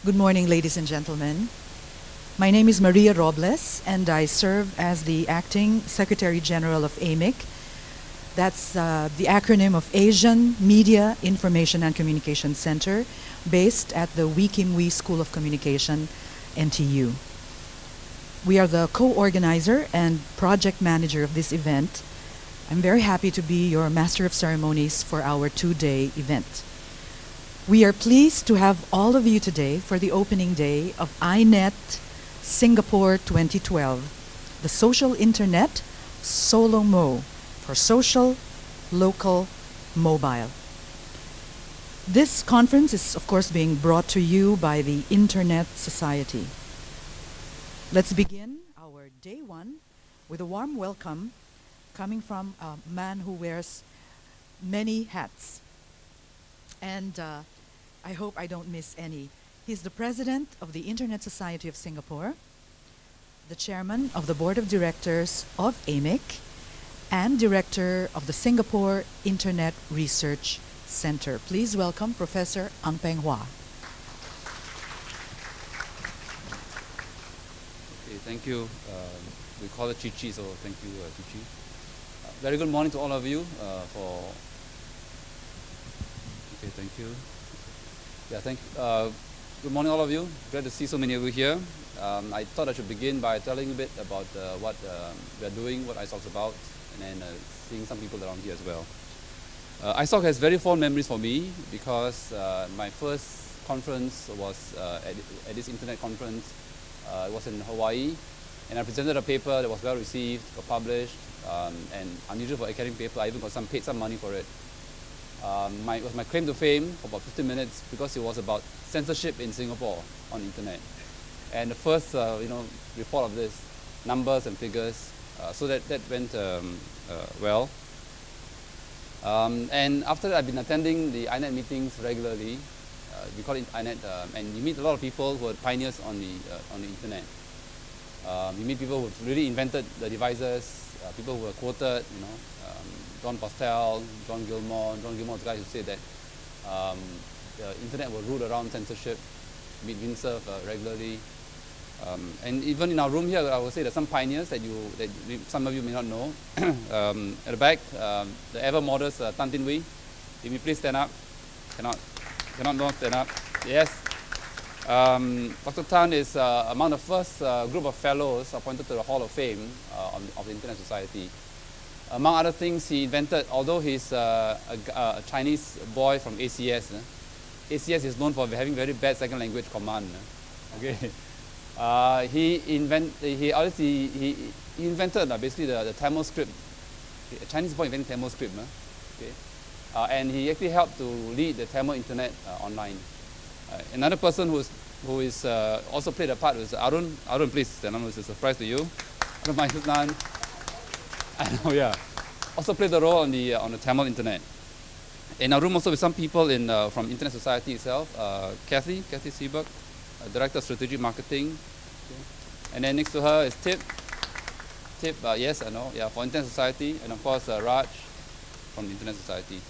Good morning, ladies and gentlemen. My name is Maria Robles, and I serve as the Acting Secretary General of AMIC. That's the acronym of Asian Media, Information and Communication Center, based at the Wee Kim Wee School of Communication, NTU. We are the co-organizer and project manager of this event. I'm very happy to be your Master of Ceremonies for our two-day event. We are pleased to have all of you today for the opening day of iNet Singapore 2012, the social internet solomo for social, local, mobile. This conference is, of course, being brought to you by the Internet Society. Let's begin our day one with a warm welcome coming from a man who wears many hats. And I hope I don't miss any. He's the president of the Internet Society of Singapore, the chairman of the board of directors of AMIC, and director of the Singapore Internet Research Center. Please welcome Professor Ang Peng Hua. Okay, thank you. We call it Chi-Chi, so thank you, Chi-Chi. Very good morning to all of you Okay, thank you. Yeah, good morning, all of you. Glad to see so many of you here. I thought I should begin by telling a bit about what we are doing, what ISOC's about, and then seeing some people around here as well. ISOC has very fond memories for me because my first conference was at this internet conference. It was in Hawaii, and I presented a paper that was well received, got published, and unusual for academic paper. I even got paid some money for it. It was my claim to fame for about 15 minutes because it was about censorship in Singapore on the internet. And the first, report of this, numbers and figures, so that went well. And after that, I've been attending the iNet meetings regularly. We call it iNet, and you meet a lot of people who are pioneers on the internet. You meet people who really invented the devices, people who were quoted, John Postel, John Gilmore. John Gilmore is the guy who said that the internet will rule around censorship. Meet Windsurf regularly. And even in our room here, I would say there's some pioneers that some of you may not know. At the back, the ever modest Tan Tin Wee. Can you please stand up? Cannot not stand up. Yes. Dr. Tan is among the first group of fellows appointed to the Hall of Fame of the Internet Society. Among other things, he invented, although he's a Chinese boy from ACS, ACS is known for having very bad second language command. Okay, he invented basically the Tamil script. A Chinese boy invented Tamil script. Okay, and he actually helped to lead the Tamil internet online. Another person who is also played a part was Arun. Arun, please stand up. It's a surprise to you. Arun Mahishnan. I know, yeah. Also played the role on the Tamil internet. In our room also with some people from Internet Society itself. Kathy Seberg, Director of Strategic Marketing. Okay. And then next to her is Tip. Tip, yes, I know, yeah, for Internet Society. And of course, Raj from the Internet Society.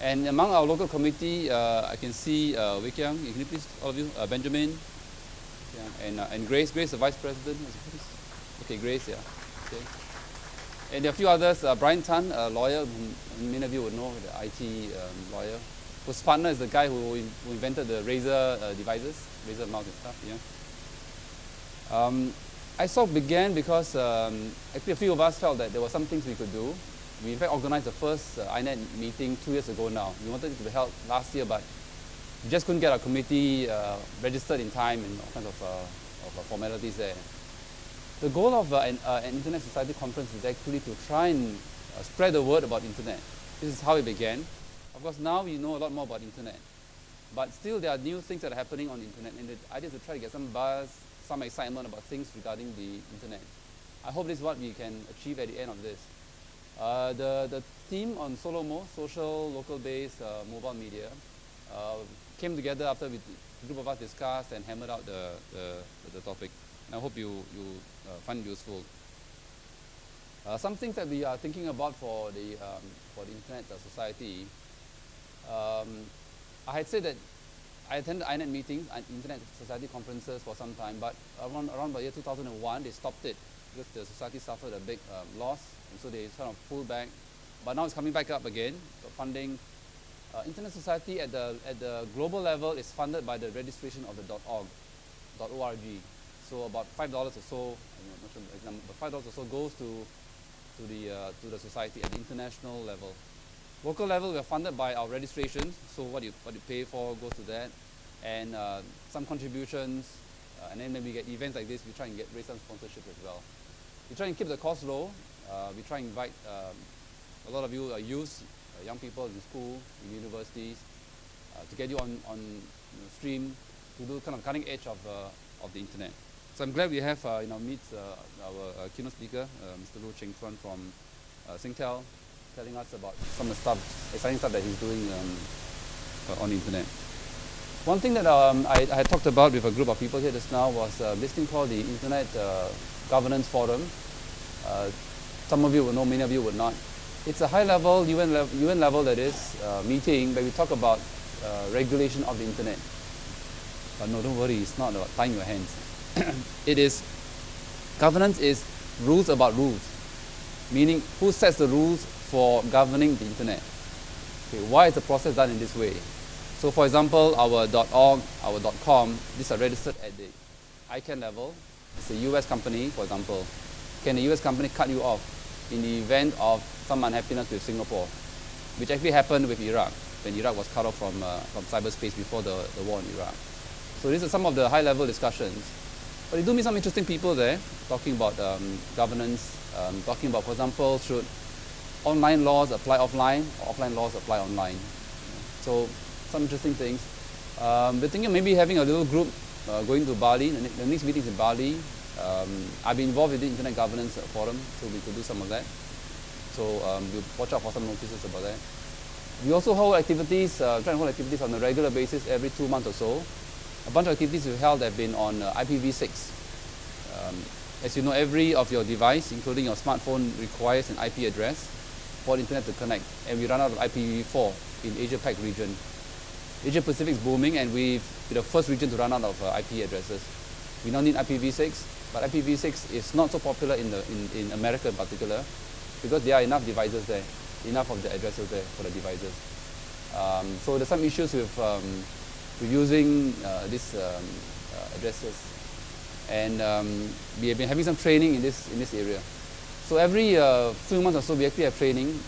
And among our local committee, I can see Wei Kiang. Can you please, all of you, Benjamin, yeah, and Grace. Grace, the Vice President. Okay, Grace, yeah. Okay. And there are a few others. Brian Tan, a lawyer, whom many of you would know, the IT lawyer, whose partner is the guy who invented the Razer devices, Razer mouse and stuff. Yeah. ISOC began because actually a few of us felt that there were some things we could do. We in fact organized the first iNet meeting 2 years ago now. We wanted it to be held last year, but we just couldn't get our committee registered in time and all kinds of formalities there. The goal of an Internet Society conference is actually to try and spread the word about Internet. This is how it began. Of course, now we know a lot more about Internet. But still, there are new things that are happening on the Internet, and the idea is to try to get some buzz, some excitement about things regarding the Internet. I hope this is what we can achieve at the end of this. The theme on solomo, social, local-based mobile media, came together after a group of us discussed and hammered out the topic. And I hope you find it useful. Some things that we are thinking about for the Internet Society. I had said that I attended INET meetings and Internet Society conferences for some time, but around the year 2001, they stopped it because the society suffered a big loss, and so they sort of pulled back. But now it's coming back up again, so funding. Internet Society at the global level is funded by the registration of the .org. So about $5 or so, I'm not sure the exact number, but $5 or so goes to the society at the international level. Local level, we are funded by our registrations, so what you pay for goes to that, and some contributions, and then when we get events like this, we try and raise some sponsorship as well. We try and keep the cost low. We try and invite a lot of you youth, young people in school, in universities, to get you on stream to do kind of cutting edge of the internet. So I'm glad we have meet our keynote speaker, Mr. Lu Cheng-Chuan from Singtel, telling us about some of the stuff, exciting stuff that he's doing on the internet. One thing that I had talked about with a group of people here just now was this thing called the Internet Governance Forum. Some of you will know, many of you would not. It's a high-level, UN level that is, meeting where we talk about regulation of the internet. But no, don't worry, it's not about tying your hands. Governance is rules about rules, meaning who sets the rules for governing the internet. Okay, why is the process done in this way? So for example, our .org, our .com, these are registered at the ICANN level. It's a US company, for example. Can a US company cut you off in the event of some unhappiness with Singapore, which actually happened with Iraq, when Iraq was cut off from cyberspace before the war in Iraq. So these are some of the high-level discussions. But you do meet some interesting people there, talking about governance, talking about, for example, should online laws apply offline, or offline laws apply online. So some interesting things. We're thinking maybe having a little group going to Bali. The next meeting is in Bali. I've been involved with the Internet Governance Forum, so we could do some of that. So we'll watch out for some notices about that. We also hold activities, try and hold activities on a regular basis every 2 months or so. A bunch of activities we've held have been on IPv6. As you know, every of your device, including your smartphone, requires an IP address for the internet to connect. And we run out of IPv4 in Asia-Pac region. Asia-Pacific is booming, and we're the first region to run out of IP addresses. We now need IPv6, but IPv6 is not so popular in America in particular, because there are enough devices there, enough of the addresses there for the devices. So there's some issues with using these addresses, and we have been having some training in this area. So every few months or so, we actually have training.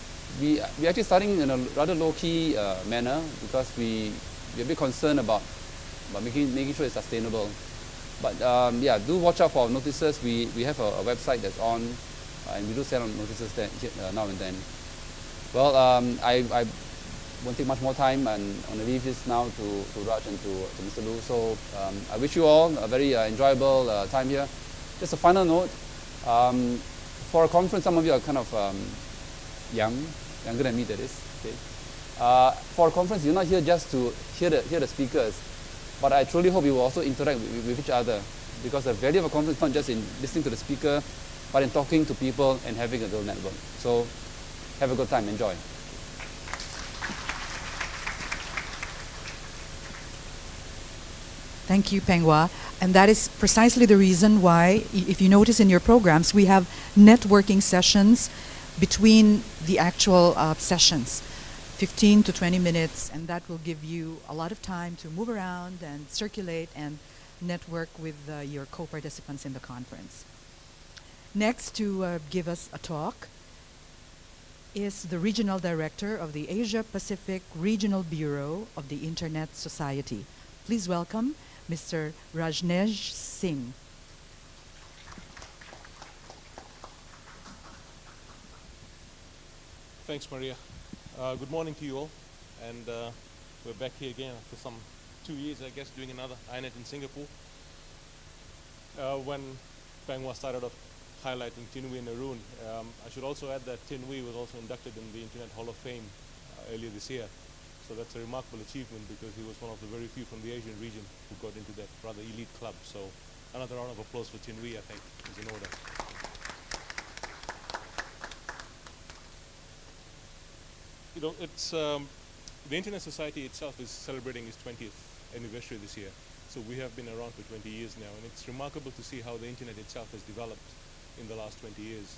We're actually starting in a rather low-key manner, because we're a bit concerned about making sure it's sustainable. But yeah, do watch out for notices. We have a website that's on, and we do send out notices there, now and then. Well, I won't take much more time, and I'm going to leave this now to Raj and to Mr. Lu. So I wish you all a very enjoyable time here. Just a final note, for a conference, some of you are kind of younger than me, that is. Okay. For a conference, you're not here just to hear the speakers, but I truly hope you will also interact with each other, because the value of a conference is not just in listening to the speaker, but in talking to people and having a little network. So have a good time, enjoy. Thank you, Penghua. And that is precisely the reason why, if you notice in your programs, we have networking sessions between the actual sessions, 15 to 20 minutes, and that will give you a lot of time to move around and circulate and network with your co-participants in the conference. Next to give us a talk is the Regional Director of the Asia Pacific Regional Bureau of the Internet Society. Please welcome Mr. Rajneesh Singh. Thanks, Maria. Good morning to you all. And we're back here again after some 2 years, I guess, doing another INET in Singapore. When Penghua started off highlighting Tin Wee and Arun, I should also add that Tin Wee was also inducted in the Internet Hall of Fame earlier this year. So that's a remarkable achievement, because he was one of the very few from the Asian region who got into that rather elite club. So another round of applause for Tin Wee, I think, is in order. You know, it's the Internet Society itself is celebrating its 20th anniversary this year. So we have been around for 20 years now, and it's remarkable to see how the internet itself has developed in the last 20 years.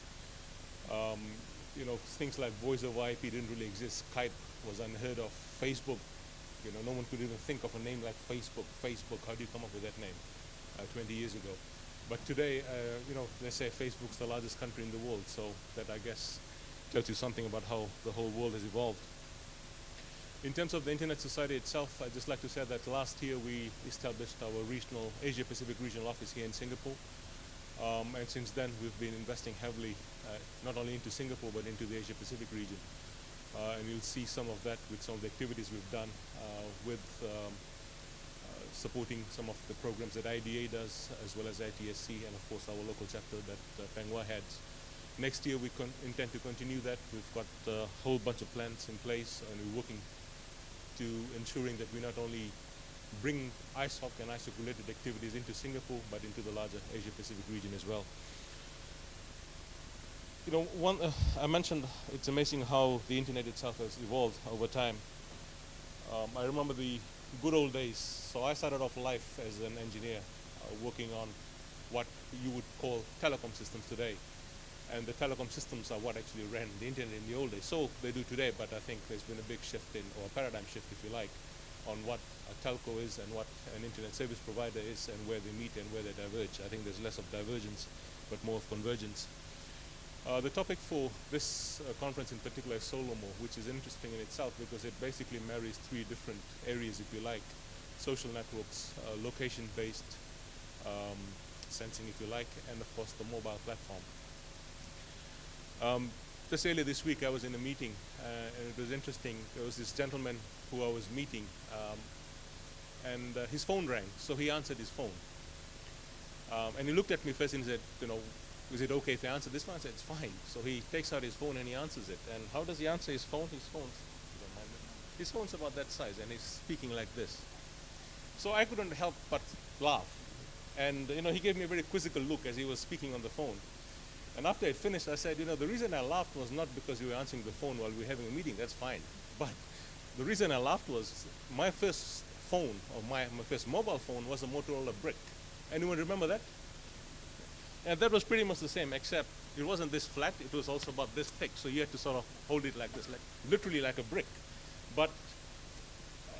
You know, things like voice over IP didn't really exist. Skype was unheard of. Facebook, you know, no one could even think of a name like Facebook. Facebook, how do you come up with that name 20 years ago? But today, you know, they say Facebook's the largest country in the world, so that, I guess, tells you something about how the whole world has evolved. In terms of the Internet Society itself, I'd just like to say that last year we established our regional, Asia-Pacific regional office here in Singapore. And since then, we've been investing heavily, not only into Singapore, but into the Asia-Pacific region. And you'll see some of that with some of the activities we've done with supporting some of the programs that IDA does, as well as ITSC, and of course our local chapter that Penghua heads. Next year we intend to continue that. We've got a whole bunch of plans in place, and we're working to ensuring that we not only bring ISOC and ISOC-related activities into Singapore, but into the larger Asia-Pacific region as well. You know, I mentioned it's amazing how the internet itself has evolved over time. I remember the good old days. So I started off life as an engineer, working on what you would call telecom systems today. And the telecom systems are what actually ran the internet in the old days. So they do today, but I think there's been a big shift in, or a paradigm shift if you like, on what a telco is and what an internet service provider is and where they meet and where they diverge. I think there's less of divergence, but more of convergence. The topic for this conference in particular is solomo, which is interesting in itself because it basically marries three different areas, if you like: social networks, location-based sensing, if you like, and of course the mobile platform. Just earlier this week I was in a meeting and it was interesting. There was this gentleman who I was meeting and his phone rang, so he answered his phone. And he looked at me first and he said, you know, is it okay if I answer this one? I said, it's fine. So he takes out his phone and he answers it. And how does he answer his phone? His phone's about that size and he's speaking like this. So I couldn't help but laugh. And you know, he gave me a very quizzical look as he was speaking on the phone. And after it finished, I said, you know, the reason I laughed was not because you were answering the phone while we were having a meeting, that's fine. But the reason I laughed was my first phone, or my first mobile phone, was a Motorola brick. Anyone remember that? And that was pretty much the same, except it wasn't this flat, it was also about this thick, so you had to sort of hold it like this, like literally like a brick. But,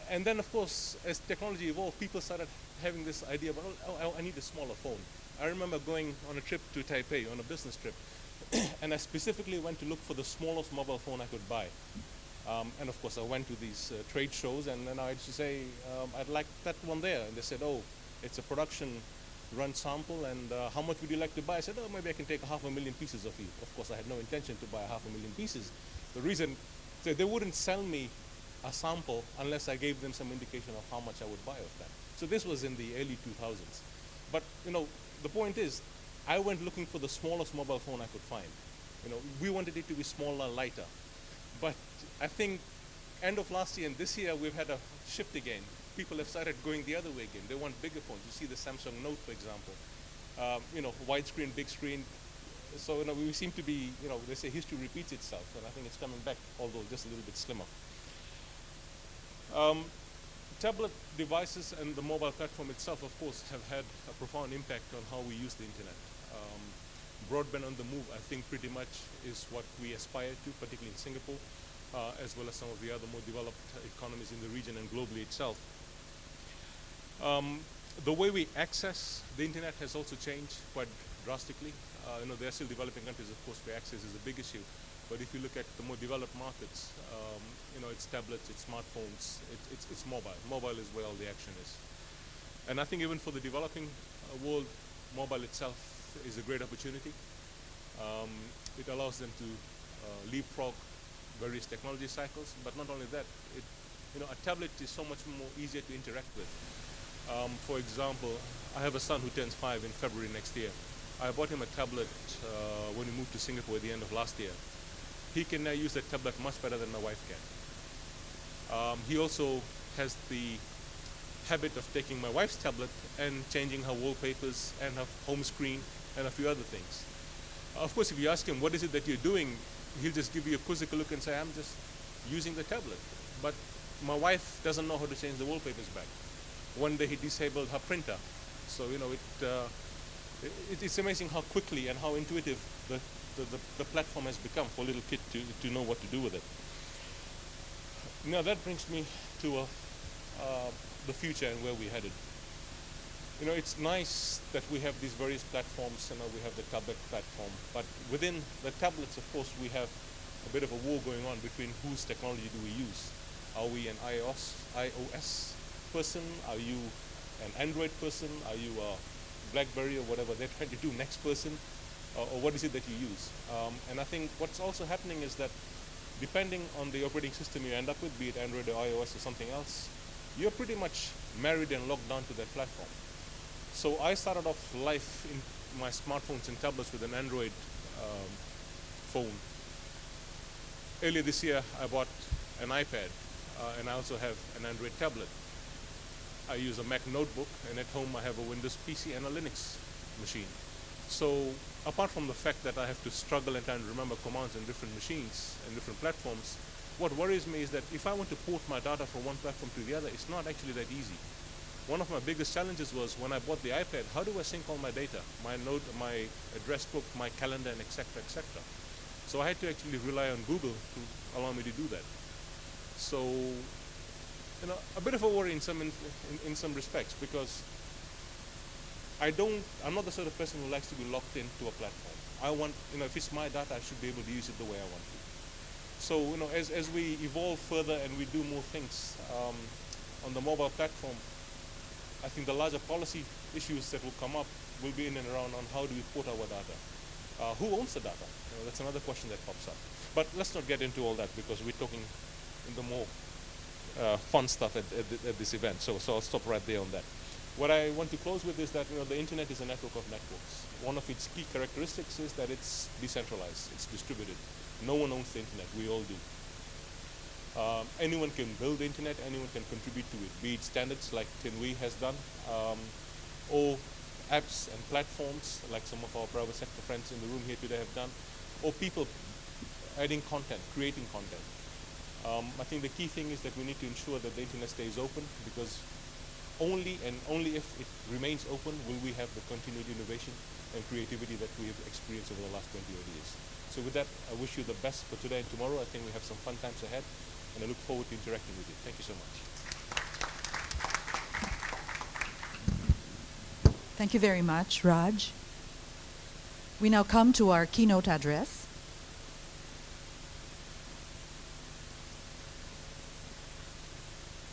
and then of course, as technology evolved, people started having this idea about, oh, I need a smaller phone. I remember going on a trip to Taipei, on a business trip, and I specifically went to look for the smallest mobile phone I could buy. And of course, I went to these trade shows, and then I used to say, I'd like that one there. And they said, oh, it's a production run sample, and how much would you like to buy? I said, oh, maybe I can take 500,000 pieces of you. Of course, I had no intention to buy 500,000 pieces. The reason, so they wouldn't sell me a sample unless I gave them some indication of how much I would buy of that. So this was in the early 2000s. But, you know, the point is, I went looking for the smallest mobile phone I could find. You know, we wanted it to be smaller, lighter. But I think end of last year and this year, we've had a shift again. People have started going the other way again. They want bigger phones. You see the Samsung Note, for example. You know, widescreen, big screen. So, you know, we seem to be, you know, they say history repeats itself, and I think it's coming back, although just a little bit slimmer. Tablet devices and the mobile platform itself, of course, have had a profound impact on how we use the internet. Broadband on the move, I think, pretty much is what we aspire to, particularly in Singapore, as well as some of the other more developed economies in the region and globally itself. The way we access the internet has also changed quite drastically. You know, there are still developing countries, of course, where access is a big issue. But if you look at the more developed markets, you know, it's tablets, it's smartphones, it's mobile. Mobile is where all the action is. And I think even for the developing world, mobile itself is a great opportunity. It allows them to leapfrog various technology cycles, but not only that, you know, a tablet is so much more easier to interact with. For example, I have a son who turns 5 in February next year. I bought him a tablet when we moved to Singapore at the end of last year. He can now use that tablet much better than my wife can. He also has the habit of taking my wife's tablet and changing her wallpapers and her home screen and a few other things. Of course, if you ask him, what is it that you're doing, he'll just give you a quizzical look and say, I'm just using the tablet. But my wife doesn't know how to change the wallpapers back. One day he disabled her printer. So, you know, it's amazing how quickly and how intuitive the platform has become for a little kid to know what to do with it. Now that brings me to the future and where we're headed. You know, it's nice that we have these various platforms. You know, we have the tablet platform, but within the tablets, of course, we have a bit of a war going on between whose technology do we use. Are we an iOS person? Are you an Android person? Are you a BlackBerry or whatever they're trying to do next person? Or what is it that you use? And I think what's also happening is that depending on the operating system you end up with, be it Android or iOS or something else, you're pretty much married and locked down to that platform. So I started off life in my smartphones and tablets with an Android phone. Earlier this year, I bought an iPad, and I also have an Android tablet. I use a Mac notebook, and at home I have a Windows PC and a Linux machine. So apart from the fact that I have to struggle and try and remember commands on different machines and different platforms, what worries me is that if I want to port my data from one platform to the other, it's not actually that easy. One of my biggest challenges was when I bought the iPad, how do I sync all my data, my my address book, my calendar, and etc., etc. So I had to actually rely on Google to allow me to do that. So, you know, a bit of a worry in some respects, because I'm not the sort of person who likes to be locked into a platform. I want, you know, if it's my data, I should be able to use it the way I want to. So, you know, as we evolve further and we do more things on the mobile platform, I think the larger policy issues that will come up will be in and around on how do we port our data. Who owns the data? You know, that's another question that pops up. But let's not get into all that, because we're talking in the more fun stuff at this event. So I'll stop right there on that. What I want to close with is that, you know, the internet is a network of networks. One of its key characteristics is that it's decentralized, it's distributed. No one owns the internet, we all do. Anyone can build the internet, anyone can contribute to it, be it standards like 10V has done, or apps and platforms like some of our private sector friends in the room here today have done, or people adding content, creating content. I think the key thing is that we need to ensure that the internet stays open, because only if it remains open will we have the continued innovation and creativity that we have experienced over the last 20 odd years. So with that, I wish you the best for today and tomorrow. I think we have some fun times ahead, and I look forward to interacting with you. Thank you so much. Thank you very much, Raj. We now come to our keynote address.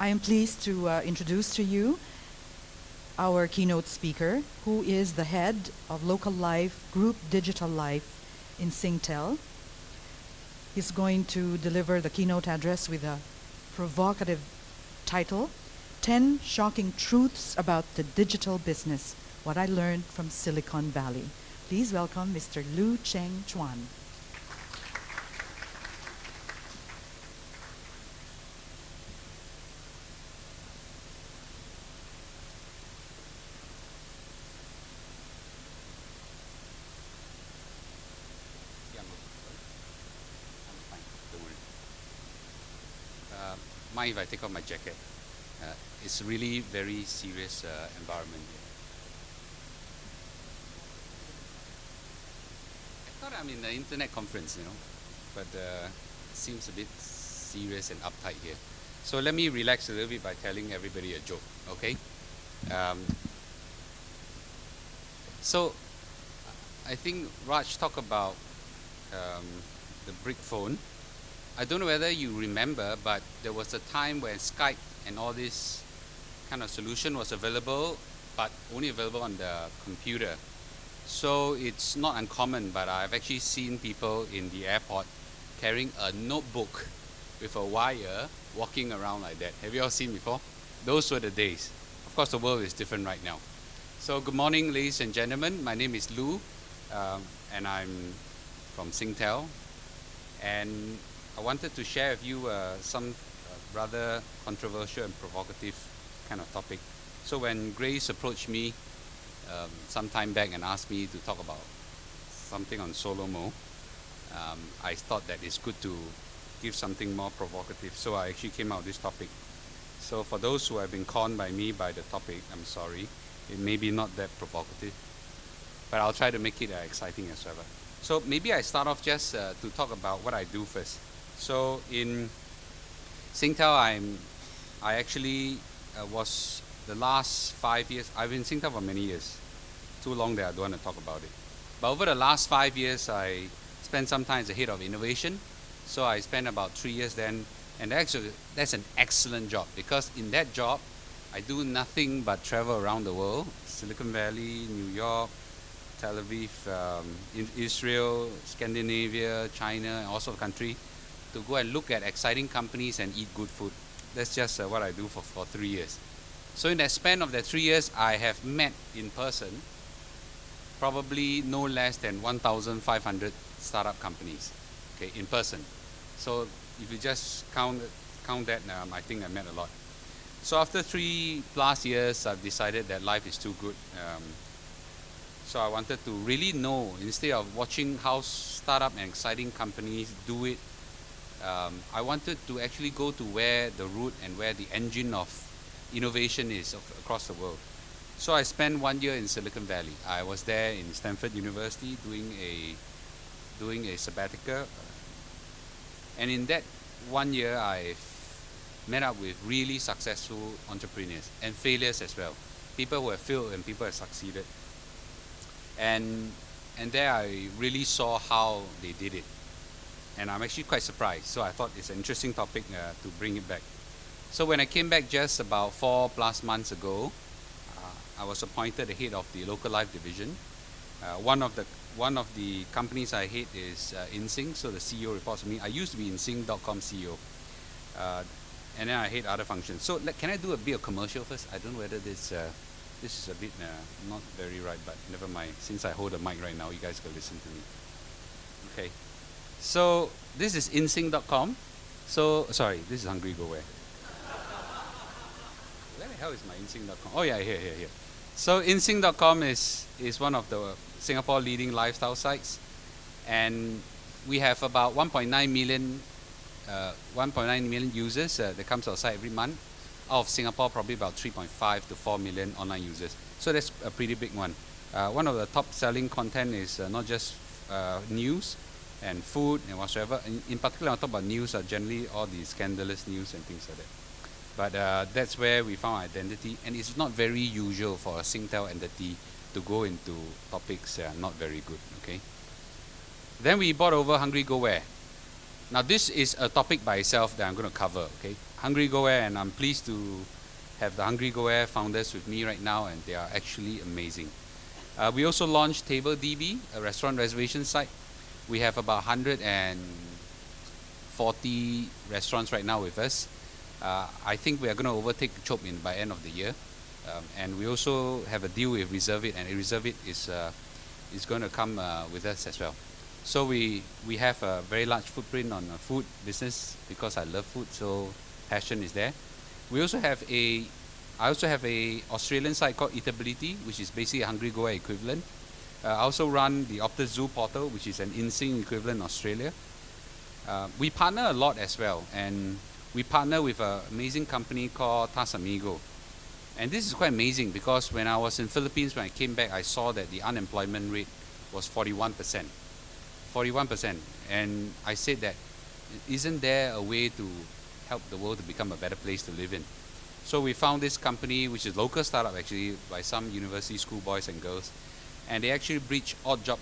I am pleased to introduce to you our keynote speaker, who is the head of Local Life Group Digital Life in Singtel. He's going to deliver the keynote address with a provocative title, 10 Shocking Truths About the Digital Business, What I Learned from Silicon Valley. Please welcome Mr. Lu Cheng Chuan. Mind if I take off my jacket? It's really very serious environment here. I thought I'm in an internet conference, you know, but it seems a bit serious and uptight here. So let me relax a little bit by telling everybody a joke, okay? So I think Raj talked about the brick phone. I don't know whether you remember, but there was a time when Skype and all this kind of solution was available, but only available on the computer. So it's not uncommon, but I've actually seen people in the airport carrying a notebook with a wire walking around like that. Have you all seen before? Those were the days. Of course, the world is different right now. So good morning, ladies and gentlemen. My name is Lu, and I'm from Singtel. And I wanted to share with you some rather controversial and provocative kind of topic. So when Grace approached me some time back and asked me to talk about something on solomo, I thought that it's good to give something more provocative. So I actually came out with this topic. So for those who have been conned by me by the topic, I'm sorry. It may be not that provocative, but I'll try to make it exciting as ever. So maybe I start off just to talk about what I do first. So in Singtel, I actually was the last 5 years. I've been in Singtel for many years. Too long that I don't want to talk about it. But over the last 5 years, I spent some time as the head of innovation. So I spent about 3 years then, and actually that's an excellent job, because in that job, I do nothing but travel around the world: Silicon Valley, New York, Tel Aviv, in Israel, Scandinavia, China, and also the country, to go and look at exciting companies and eat good food. That's just what I do for 3 years. So in that span of that 3 years, I have met in person probably no less than 1,500 startup companies, okay, in person. So if you just count that, I think I met a lot. So after 3+ years, I've decided that life is too good. So I wanted to really know, instead of watching how startup and exciting companies do it, I wanted to actually go to where the root and where the engine of innovation is across the world. So I spent 1 year in Silicon Valley. I was there in Stanford University doing a sabbatical. And in that 1 year, I've met up with really successful entrepreneurs and failures as well. People who have failed and people who have succeeded. And there I really saw how they did it. And I'm actually quite surprised. So I thought it's an interesting topic to bring it back. So when I came back just about 4+ months ago, I was appointed the head of the local life division. One of the companies I head is InSync, so the CEO reports to me. I used to be InSync.com CEO, and then I head other functions. So can I do a bit of commercial first? I don't know whether this is a bit not very right, but never mind. Since I hold the mic right now, you guys can listen to me. Okay. So this is InSync.com. So sorry, this is Hungry Go Where. Where the hell is my InSync.com? Oh yeah, here. So InSync.com is one of the Singapore leading lifestyle sites, and we have about 1.9 million users that comes to our site every month. Out of Singapore, probably about 3.5 to 4 million online users. So that's a pretty big one. One of the top selling content is not just news and food and whatsoever. In particular, on top of news are generally all the scandalous news and things like that. But that's where we found identity, and it's not very usual for a Singtel entity to go into topics that are not very good, okay? Then we bought over Hungry Go Where. Now this is a topic by itself that I'm going to cover, okay? Hungry Go Where, and I'm pleased to have the Hungry Go Where founders with me right now, and they are actually amazing. We also launched TableDB, a restaurant reservation site. We have about 140 restaurants right now with us. I think we are going to overtake Chop by end of the year, and we also have a deal with Reserve It, and Reserve It is going to come with us as well. So we have a very large footprint on food business because I love food, so passion is there. I also have a Australian site called Eatability, which is basically a Hungry Go Where equivalent. I also run the Optus Zoo portal, which is an InSync equivalent in Australia. We partner a lot as well, and we partner with an amazing company called Tasamigo. And this is quite amazing because when I was in Philippines, when I came back, I saw that the unemployment rate was 41%. 41%. And I said that, isn't there a way to help the world to become a better place to live in? So we found this company, which is a local startup actually, by some university school boys and girls. And they actually bridge odd job.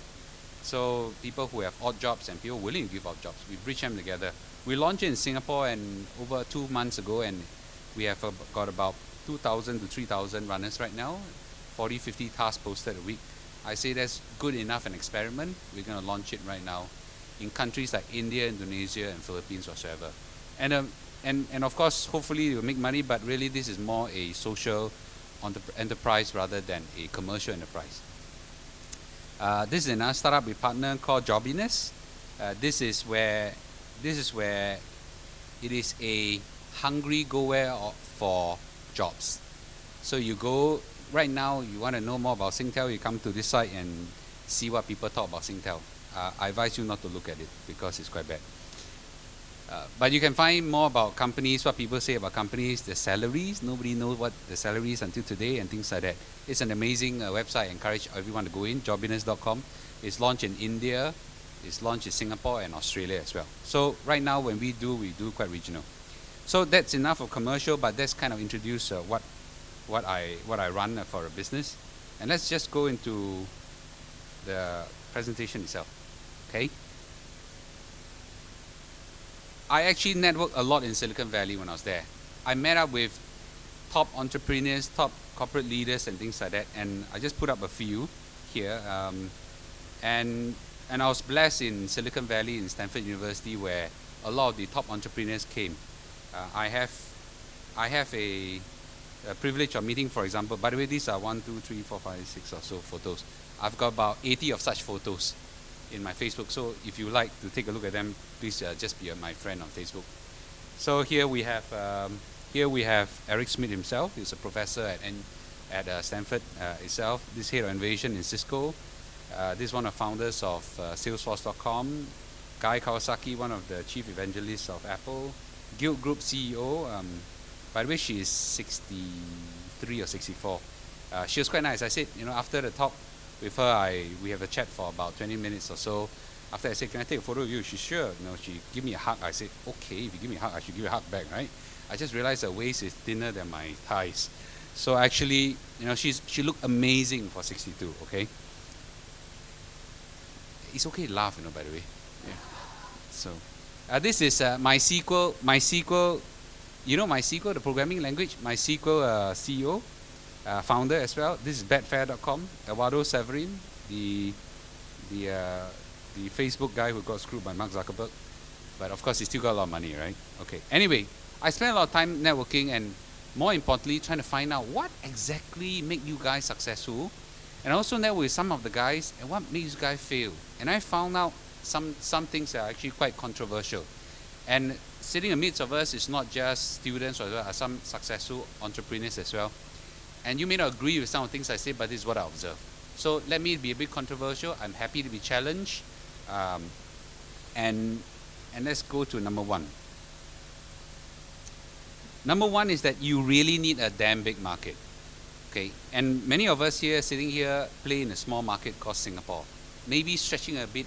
So people who have odd jobs and people willing to give odd jobs, we bridge them together. We launched it in Singapore and over 2 months ago, and we have got about 2,000 to 3,000 runners right now, 40, 50 tasks posted a week. I say that's good enough an experiment. We're going to launch it right now in countries like India, Indonesia, and Philippines whatsoever. And of course, hopefully it will make money, but really this is more a social enterprise rather than a commercial enterprise. This is another startup we partner called Jobbiness. This is where it is a Hungry Go Where for jobs. So you go, right now you want to know more about Singtel, you come to this site and see what people talk about Singtel. I advise you not to look at it because it's quite bad. But you can find more about companies, what people say about companies, the salaries. Nobody knows what the salaries until today and things like that. It's an amazing website. I encourage everyone to go in, jobbiness.com. It's launched in India, it's launched in Singapore and Australia as well. So right now when we do quite regional. So that's enough of commercial, but that's kind of introduce what I run for a business. And let's just go into the presentation itself, okay? I actually networked a lot in Silicon Valley when I was there. I met up with top entrepreneurs, top corporate leaders and things like that, and I just put up a few here. And I was blessed in Silicon Valley, in Stanford University, where a lot of the top entrepreneurs came. I have a privilege of meeting, for example, by the way, these are 1, 2, 3, 4, 5, 6 or so photos. I've got about 80 of such photos in my Facebook, so if you like to take a look at them, please just be my friend on Facebook. So here we have Eric Schmidt himself. He's a professor at Stanford itself. This head of innovation in Cisco. This is one of the founders of Salesforce.com. Guy Kawasaki, one of the chief evangelists of Apple. Guild Group CEO. By the way, she is 63 or 64. She was quite nice. I said, after the talk with her, we have a chat for about 20 minutes or so. After I said, can I take a photo of you? She's sure. She gave me a hug. I said, okay, if you give me a hug, I should give you a hug back, right? I just realized her waist is thinner than my thighs. So actually, she looked amazing for 62, okay? It's okay to laugh, by the way. Yeah. So, this is MySQL, MySQL, the programming language, MySQL CEO, founder as well. This is betfair.com, Eduardo Severin, the Facebook guy who got screwed by Mark Zuckerberg. But of course, he still got a lot of money, right? Okay. Anyway, I spent a lot of time networking and more importantly, trying to find out what exactly make you guys successful. And also network with some of the guys and what makes you guys fail. And I found out some things that are actually quite controversial. And sitting amidst of us is not just students, or some successful entrepreneurs as well. And you may not agree with some of the things I say, but this is what I observe. So let me be a bit controversial. I'm happy to be challenged. And let's go to number one. Number one is that you really need a damn big market. Okay, and many of us here, sitting here, play in a small market called Singapore. Maybe stretching a bit,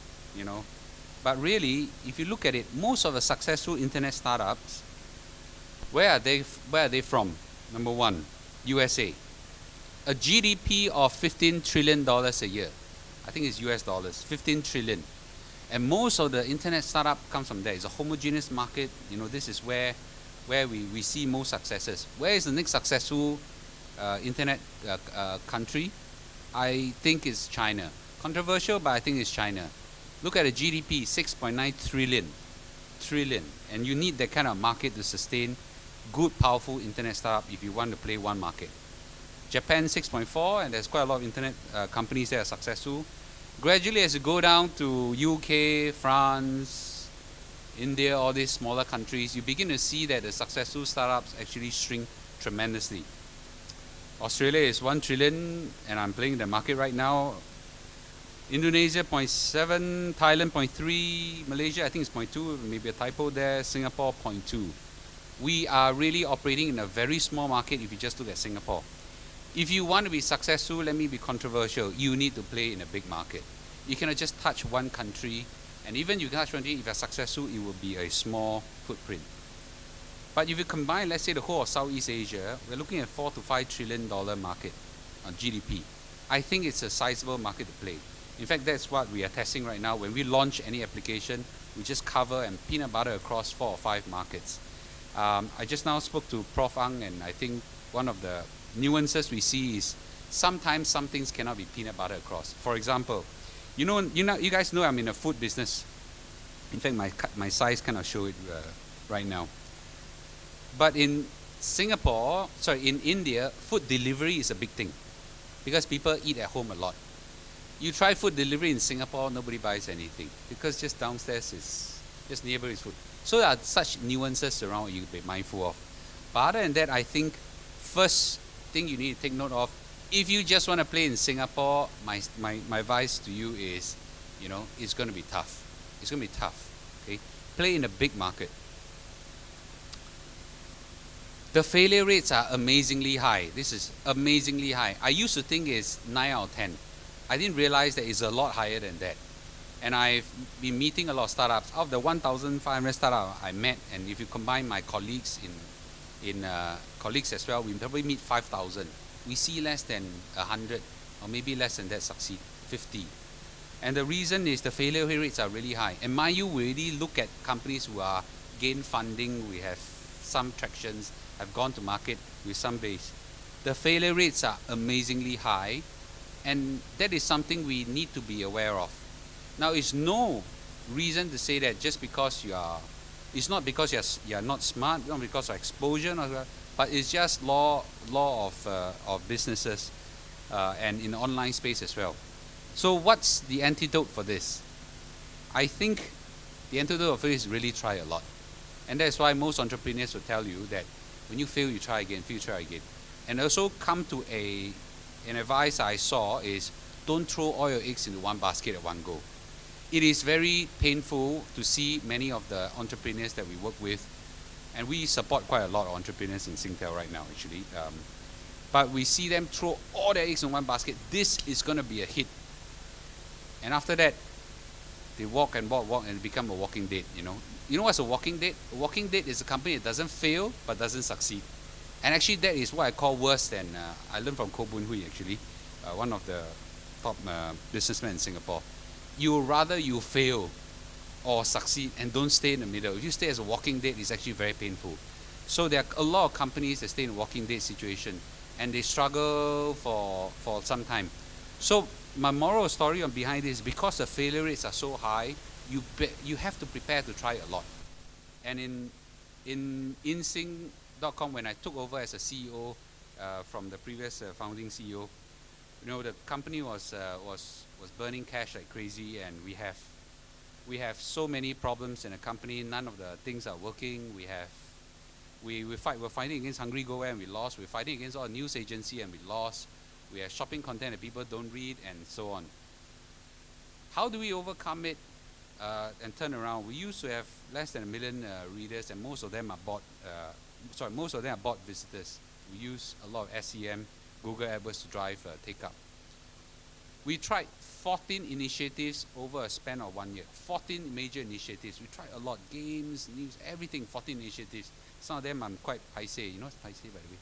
But really, if you look at it, most of the successful internet startups, where are they from? Number one, USA. A GDP of $15 trillion a year. I think it's US dollars, 15 trillion. And most of the internet startup comes from there. It's a homogeneous market. This is where we see most successes. Where is the next successful internet country? I think it's China. Controversial, but I think it's China. Look at the GDP, 6.9 trillion. And you need that kind of market to sustain good, powerful internet startup if you want to play one market. Japan, 6.4, and there's quite a lot of internet companies that are successful. Gradually, as you go down to UK, France, India, all these smaller countries, you begin to see that the successful startups actually shrink tremendously. Australia is 1 trillion, and I'm playing the market right now. Indonesia 0.7, Thailand 0.3, Malaysia I think it's 0.2, maybe a typo there, Singapore 0.2. We are really operating in a very small market if you just look at Singapore. If you want to be successful, let me be controversial, you need to play in a big market. You cannot just touch one country, and even you can touch one country, if you're successful, it will be a small footprint. But if you combine, let's say, the whole of Southeast Asia, we're looking at $4 to $5 trillion market on GDP. I think it's a sizable market to play. In fact, that's what we are testing right now. When we launch any application, we just cover and peanut butter across 4 or 5 markets. I just now spoke to Prof. Ang, and I think one of the nuances we see is sometimes some things cannot be peanut butter across. For example, you guys know I'm in a food business. In fact, my size kind of show it right now. But in India, food delivery is a big thing because people eat at home a lot. You try food delivery in Singapore, nobody buys anything because just downstairs is just nearby is food. So there are such nuances around you to be mindful of. But other than that, I think first thing you need to take note of, if you just want to play in Singapore, my advice to you is, it's going to be tough. It's going to be tough. Okay, play in a big market. The failure rates are amazingly high. This is amazingly high. I used to think it's 9 out of 10. I didn't realize that it's a lot higher than that. And I've been meeting a lot of startups. Out of the 1,500 startups I met, and if you combine my colleagues colleagues as well, we probably meet 5,000. We see less than 100, or maybe less than that succeed, 50. And the reason is the failure rates are really high. And mind you, we really look at companies who are gain funding, we have some tractions, have gone to market with some base. The failure rates are amazingly high, and that is something we need to be aware of. Now, it's no reason to say that just because it's not because you're not smart, not because of exposure, but it's just law of businesses and in the online space as well. So what's the antidote for this? I think the antidote for this is really try a lot. And that's why most entrepreneurs will tell you that when you fail, you try again, fail, try again. And also come to an advice I saw is don't throw all your eggs into one basket at one go. It is very painful to see many of the entrepreneurs that we work with, and we support quite a lot of entrepreneurs in Singtel right now actually, but we see them throw all their eggs in one basket. This is going to be a hit, and after that they walk and become a walking dead. You know what's a walking dead? A walking dead is a company that doesn't fail but doesn't succeed. And actually that is what I call worse than I learned from Koh Boon Hui actually, one of the top businessmen in Singapore. Rather you fail or succeed and don't stay in the middle. If you stay as a walking dead, it's actually very painful. So there are a lot of companies that stay in a walking dead situation and they struggle for some time. So my moral story behind this, because the failure rates are so high, you have to prepare to try a lot. And in insing.com, when I took over as a CEO from the previous founding CEO, the company was burning cash like crazy, and we have so many problems in the company. None of the things are working. We're fighting against Hungry Go Where and we lost. We're fighting against all news agency and we lost. We have shopping content that people don't read and so on. How do we overcome it and turn around? We used to have less than 1 million readers, and most of them are bot visitors. We use a lot of SEM, Google AdWords to drive take-up. We tried 14 initiatives over a span of 1 year. 14 major initiatives. We tried a lot. Games, news, everything, 14 initiatives. Some of them I'm quite paiseh. You know what's paiseh, by the way?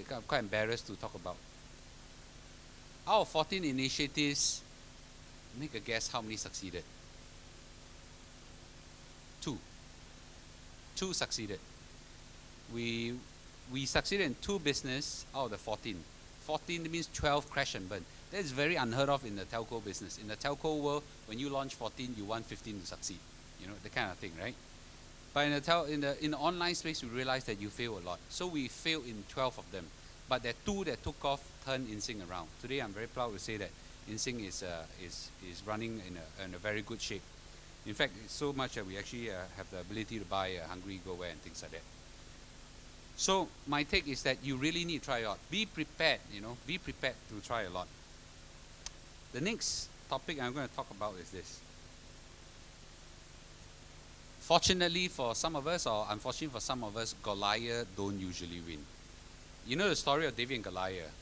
Okay, I'm quite embarrassed to talk about. Out of 14 initiatives, make a guess how many succeeded? 2. 2 succeeded. We succeeded in 2 business out of the 14. 14 means 12 crash and burn. That is very unheard of in the telco business. In the telco world, when you launch 14, you want 15 to succeed. The kind of thing, right? But in the online space, we realized that you fail a lot. So we failed in 12 of them. But there are 2 that took off, turned InSync around. Today, I'm very proud to say that InSync is running in a very good shape. In fact, it's so much that we actually have the ability to buy Hungry Go Where and things like that. So my take is that you really need to try a lot. Be prepared, be prepared to try a lot. The next topic I'm going to talk about is this. Fortunately for some of us, or unfortunately for some of us, Goliath don't usually win. You know the story of David and Goliath?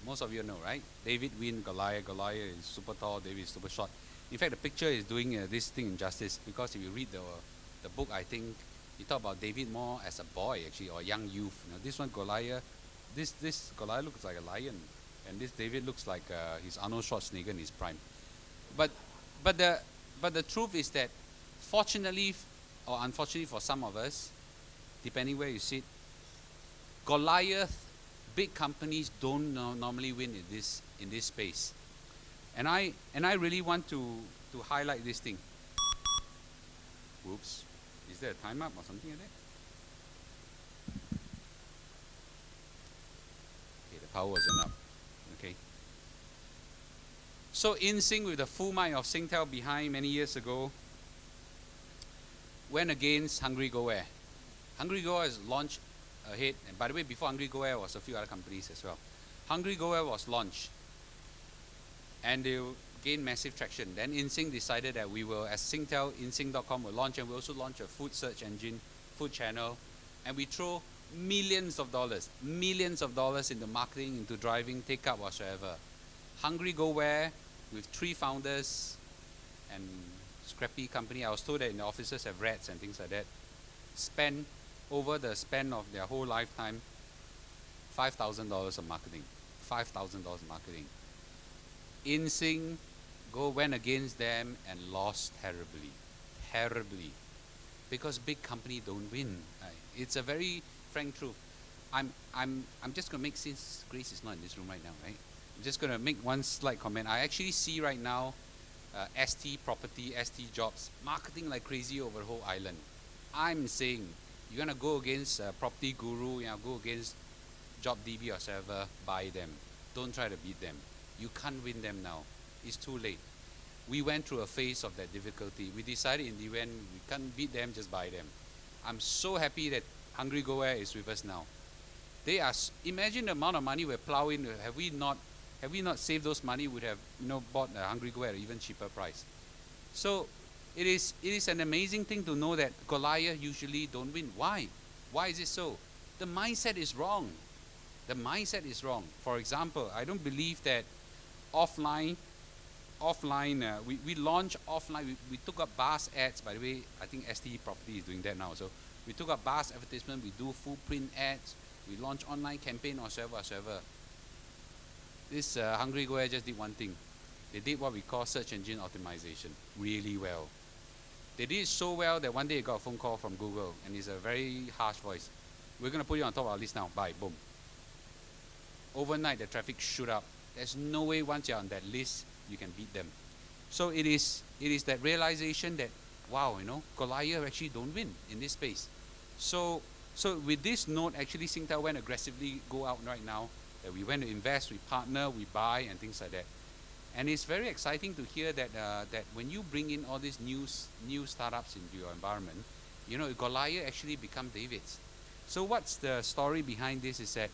Most of you know, right? David wins Goliath. Goliath is super tall, David is super short. In fact, the picture is doing this thing injustice, because if you read the book, I think you talk about David more as a boy actually, or young youth. This one Goliath, this Goliath looks like a lion, and this David looks like he's Arnold Schwarzenegger in his prime. But the truth is that, fortunately or unfortunately for some of us, depending where you sit, Goliath, big companies don't normally win in this space. And I really want to highlight this thing. Whoops. Is there a time up or something like that? Okay, the power wasn't up. Okay. So InSync, with the full might of Singtel behind many years ago, went against Hungry Go Where. Hungry Go Where is launched ahead, and by the way, before Hungry Go Where was a few other companies as well. Hungry Go Where was launched, and they gained massive traction. Then InSync decided that we will, as Singtel, insync.com will launch, and we also launch a food search engine, food channel, and we throw millions of dollars into marketing, into driving, take up whatsoever. Hungry Go Where, with 3 founders and scrappy company. I was told that in the offices have rats and things like that. Spend over the span of their whole lifetime $5,000 of marketing. $5,000 marketing. InSync went against them and lost terribly. Terribly. Because big company don't win. It's a very frank truth. I'm just gonna make, since Grace is not in this room right now, right? I'm just gonna make one slight comment. I actually see right now ST Property, ST Jobs marketing like crazy over the whole island. I'm saying you're gonna go against Property Guru, go against Job DB or whatever, buy them. Don't try to beat them. You can't win them now. It's too late. We went through a phase of that difficulty. We decided in the end we can't beat them, just buy them. I'm so happy that Hungry Go Where is with us now. They are. Imagine the amount of money we're plowing. Have we not saved those money? Would have bought Hungry Go Where at an even cheaper price. So it is an amazing thing to know that Goliath usually don't win. Why? Why is it so? The mindset is wrong. The mindset is wrong. For example, I don't believe that offline, we launched offline. We took up bus ads. By the way, I think ST Property is doing that now. So we took up bus advertisement. We do full print ads. We launch online campaign or whatever. This Hungry Go Where just did one thing. They did what we call search engine optimization really well. They did it so well that one day I got a phone call from Google, and it's a very harsh voice. We're going to put you on top of our list now. Bye. Boom. Overnight, the traffic shoot up. There's no way once you're on that list, you can beat them. So it is that realization that, wow, Goliath actually don't win in this space. So with this note, actually Singtel went aggressively go out right now. That we went to invest, we partner, we buy, and things like that. And it's very exciting to hear that that when you bring in all these new startups into your environment, Goliath actually become Davids. So what's the story behind this is that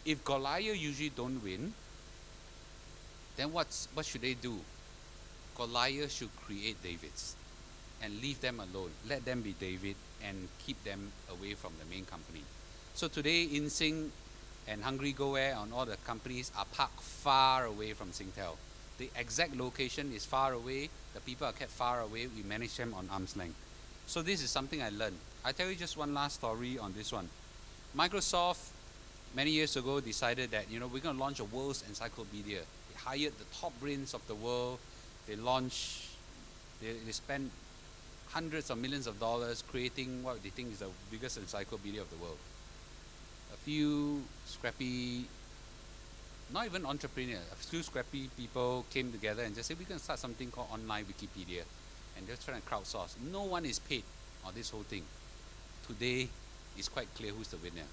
if Goliath usually don't win, then what should they do? Goliath should create Davids and leave them alone. Let them be David and keep them away from the main company. So today, InSync and Hungry Go Where and all the companies are parked far away from Singtel. The exact location is far away. The people are kept far away. We manage them on arm's length. So this is something I learned. I tell you just one last story on this one. Microsoft, many years ago, decided that we're going to launch a world's encyclopedia. They hired the top brains of the world. They spent hundreds of millions of dollars creating what they think is the biggest encyclopedia of the world. A few scrappy, not even entrepreneurs, a few scrappy people came together and just said, we're going to start something called online Wikipedia. And they're trying to crowdsource. No one is paid on this whole thing. Today, it's quite clear who's the winner.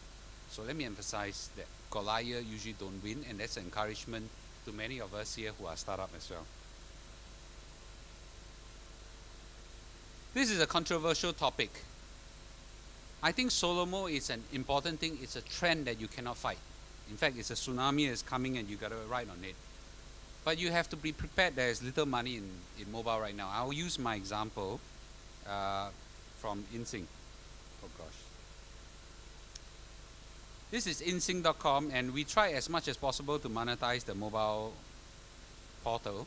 So let me emphasize that Goliath usually don't win, and that's an encouragement to many of us here who are startup as well. This is a controversial topic. I think solomo is an important thing. It's a trend that you cannot fight. In fact, it's a tsunami that's coming and you got to ride on it. But you have to be prepared. There's little money in mobile right now. I'll use my example from InSync. Oh gosh. This is insync.com, and we try as much as possible to monetize the mobile portal.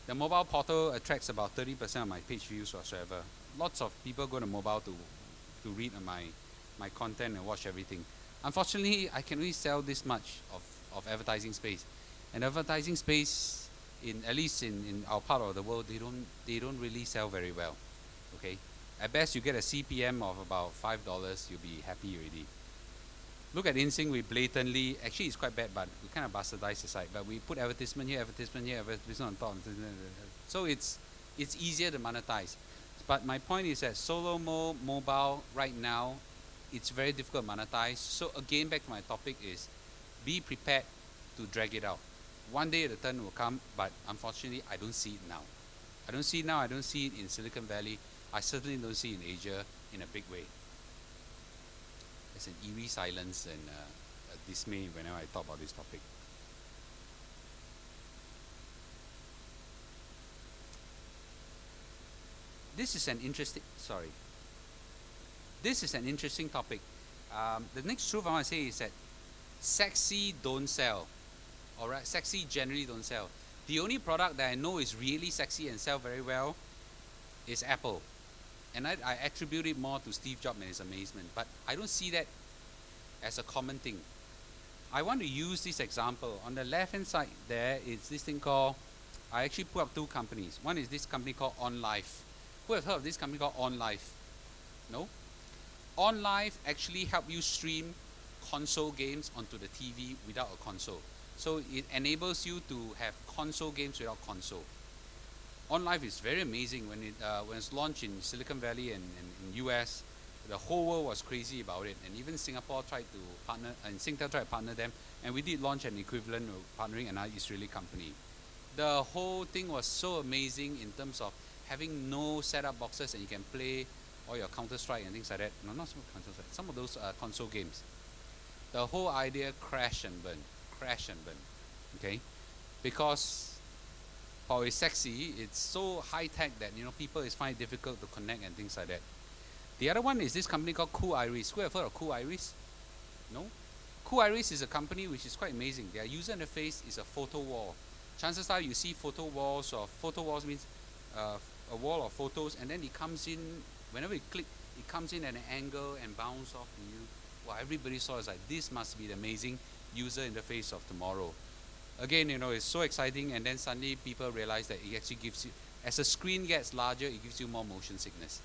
The mobile portal attracts about 30% of my page views whatsoever. Lots of people go to mobile to read my content and watch everything. Unfortunately, I can only sell this much of advertising space. And advertising space, at least in our part of the world, they don't really sell very well. Okay? At best, you get a CPM of about $5, you'll be happy already. Look at InSync, we blatantly, actually it's quite bad, but we kind of bastardize the site, but we put advertisement here, advertisement on top. So it's easier to monetize. But my point is that solomo mobile right now, it's very difficult to monetize. So again, back to my topic is, be prepared to drag it out. One day the turn will come, but unfortunately I don't see it now. I don't see it now, I don't see it in Silicon Valley. I certainly don't see it in Asia in a big way. There's an eerie silence and a dismay whenever I talk about this topic. This is an interesting topic. The next truth I want to say is that sexy don't sell. Alright, sexy generally don't sell. The only product that I know is really sexy and sell very well is Apple. And I attribute it more to Steve Jobs and his amazement. But I don't see that as a common thing. I want to use this example. On the left hand side there is this thing called, I actually put up two companies. One is this company called OnLive. Who have heard of this company called OnLive? No? OnLive actually help you stream console games onto the TV without a console. So it enables you to have console games without console. OnLive is very amazing. When it's launched in Silicon Valley and in US, the whole world was crazy about it. And even Singapore tried to partner, and Singtel tried to partner them. And we did launch an equivalent of partnering another Israeli company. The whole thing was so amazing in terms of having no setup boxes and you can play all your Counter-Strike and things like that. No, not some Counter-Strike, some of those console games. The whole idea crash and burn, okay? Because while it's sexy, it's so high-tech that people find it difficult to connect and things like that. The other one is this company called Cool Iris. Who have heard of Cool Iris? No? Cool Iris is a company which is quite amazing. Their user interface is a photo wall. Chances are you see photo walls, or photo walls means a wall of photos, and then it comes in, whenever you click, it comes in at an angle and bounce off to you. Well, everybody saw it like, this must be the amazing user interface of tomorrow. Again, it's so exciting, and then suddenly people realize that it actually gives you, as the screen gets larger, it gives you more motion sickness.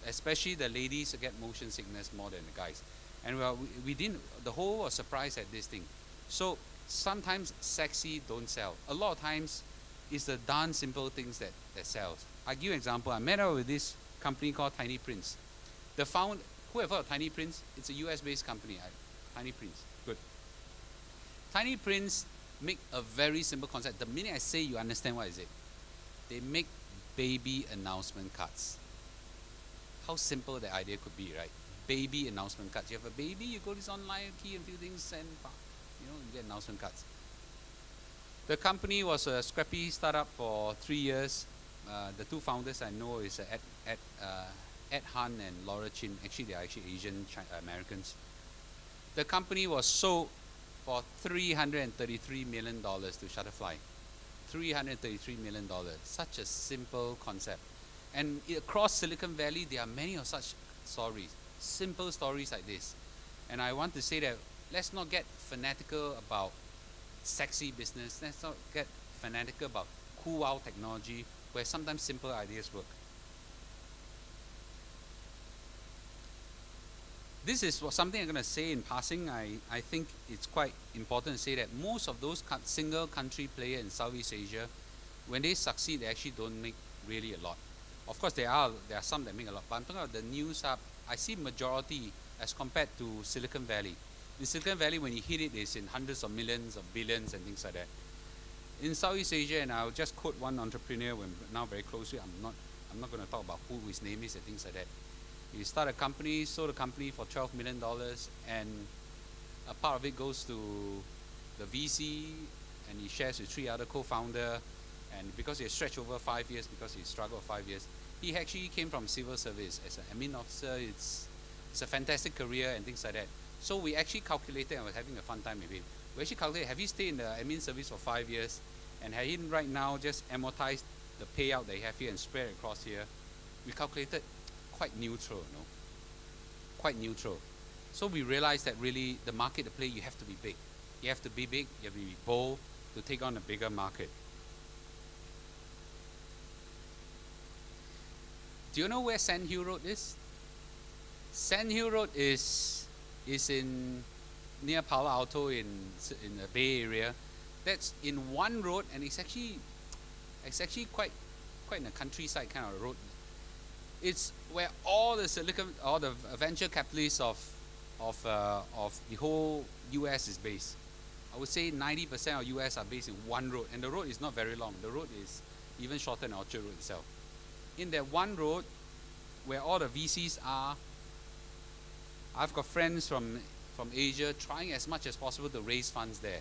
Especially the ladies get motion sickness more than the guys. And we didn't, the whole was surprised at this thing. So sometimes sexy don't sell. A lot of times it's the darn simple things that sells. I'll give you an example. I met up with this company called Tiny Prints. Who have heard of Tiny Prints? It's a US based company. Tiny Prints. Good. Tiny Prints make a very simple concept. The minute I say, you understand what is it. They make baby announcement cards. How simple the idea could be, right? Baby announcement cards. You have a baby, you go to this online key and few things, and you get announcement cards. The company was a scrappy startup for 3 years. The two founders I know is Ed Han and Laura Chin. Actually, they are actually Asian Americans. The company was sold for $333 million to Shutterfly. $333 million. Such a simple concept. And across Silicon Valley, there are many of such stories. Simple stories like this. And I want to say that let's not get fanatical about sexy business. Let's not get fanatical about cool wow technology, where sometimes simple ideas work. This is something I'm going to say in passing. I think it's quite important to say that most of those single country players in Southeast Asia, when they succeed, they actually don't make really a lot. Of course, there are some that make a lot, but I'm talking about the new stuff. I see majority as compared to Silicon Valley. In Silicon Valley, when you hit it, it's in hundreds of millions of billions and things like that. In Southeast Asia, and I'll just quote one entrepreneur we're now very close to. I'm not going to talk about who his name is and things like that. He started a company, sold a company for $12 million, and a part of it goes to the VC, and he shares with 3 other co-founders. And because he stretched over 5 years, because he struggled 5 years, he actually came from civil service as an admin officer. It's a fantastic career and things like that. So we actually calculated, and we're having a fun time with him. We actually calculated, have he stayed in the admin service for 5 years, and have he right now just amortized the payout that he have here and spread it across here? We calculated quite neutral, quite neutral. So we realized that really the market to play, you have to be big. You have to be big, you have to be bold to take on a bigger market. Do you know where Sand Hill Road is? Sand Hill Road is in near Palo Alto in the Bay Area. That's in one road, and it's actually quite in a countryside kind of road. It's where all the venture capitalists of the whole US is based. I would say 90% of US are based in one road, and the road is not very long. The road is even shorter than Orchard Road itself. In that one road where all the VCs are, I've got friends from Asia trying as much as possible to raise funds there.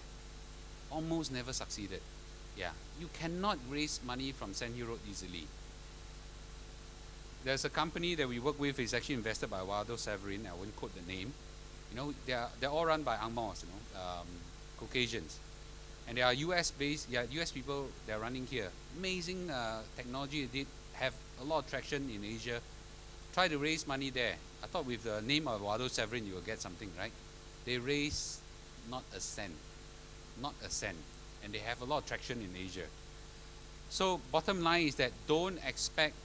Almost never succeeded. Yeah, you cannot raise money from Sand Hill Road easily. There's a company that we work with is actually invested by Waldo Severin. I won't quote the name. They're all run by Ang Mohs, Caucasians. And there are US based, US people they're running here. Amazing technology. They did have a lot of traction in Asia. Try to raise money there. I thought with the name of Eduardo Severin you will get something, right? They raise not a cent. Not a cent. And they have a lot of traction in Asia. So bottom line is that don't expect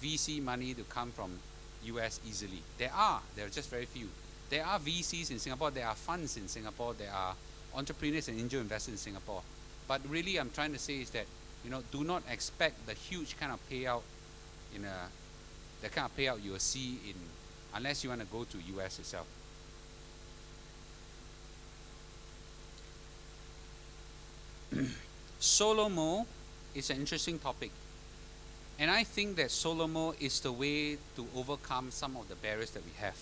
VC money to come from US easily. There are just very few. There are VCs in Singapore, there are funds in Singapore, there are entrepreneurs and angel investors in Singapore. But really I'm trying to say is that, do not expect the huge kind of payout the kind of payout you will see unless you want to go to US itself. Solomo is an interesting topic. And I think that Solomo is the way to overcome some of the barriers that we have.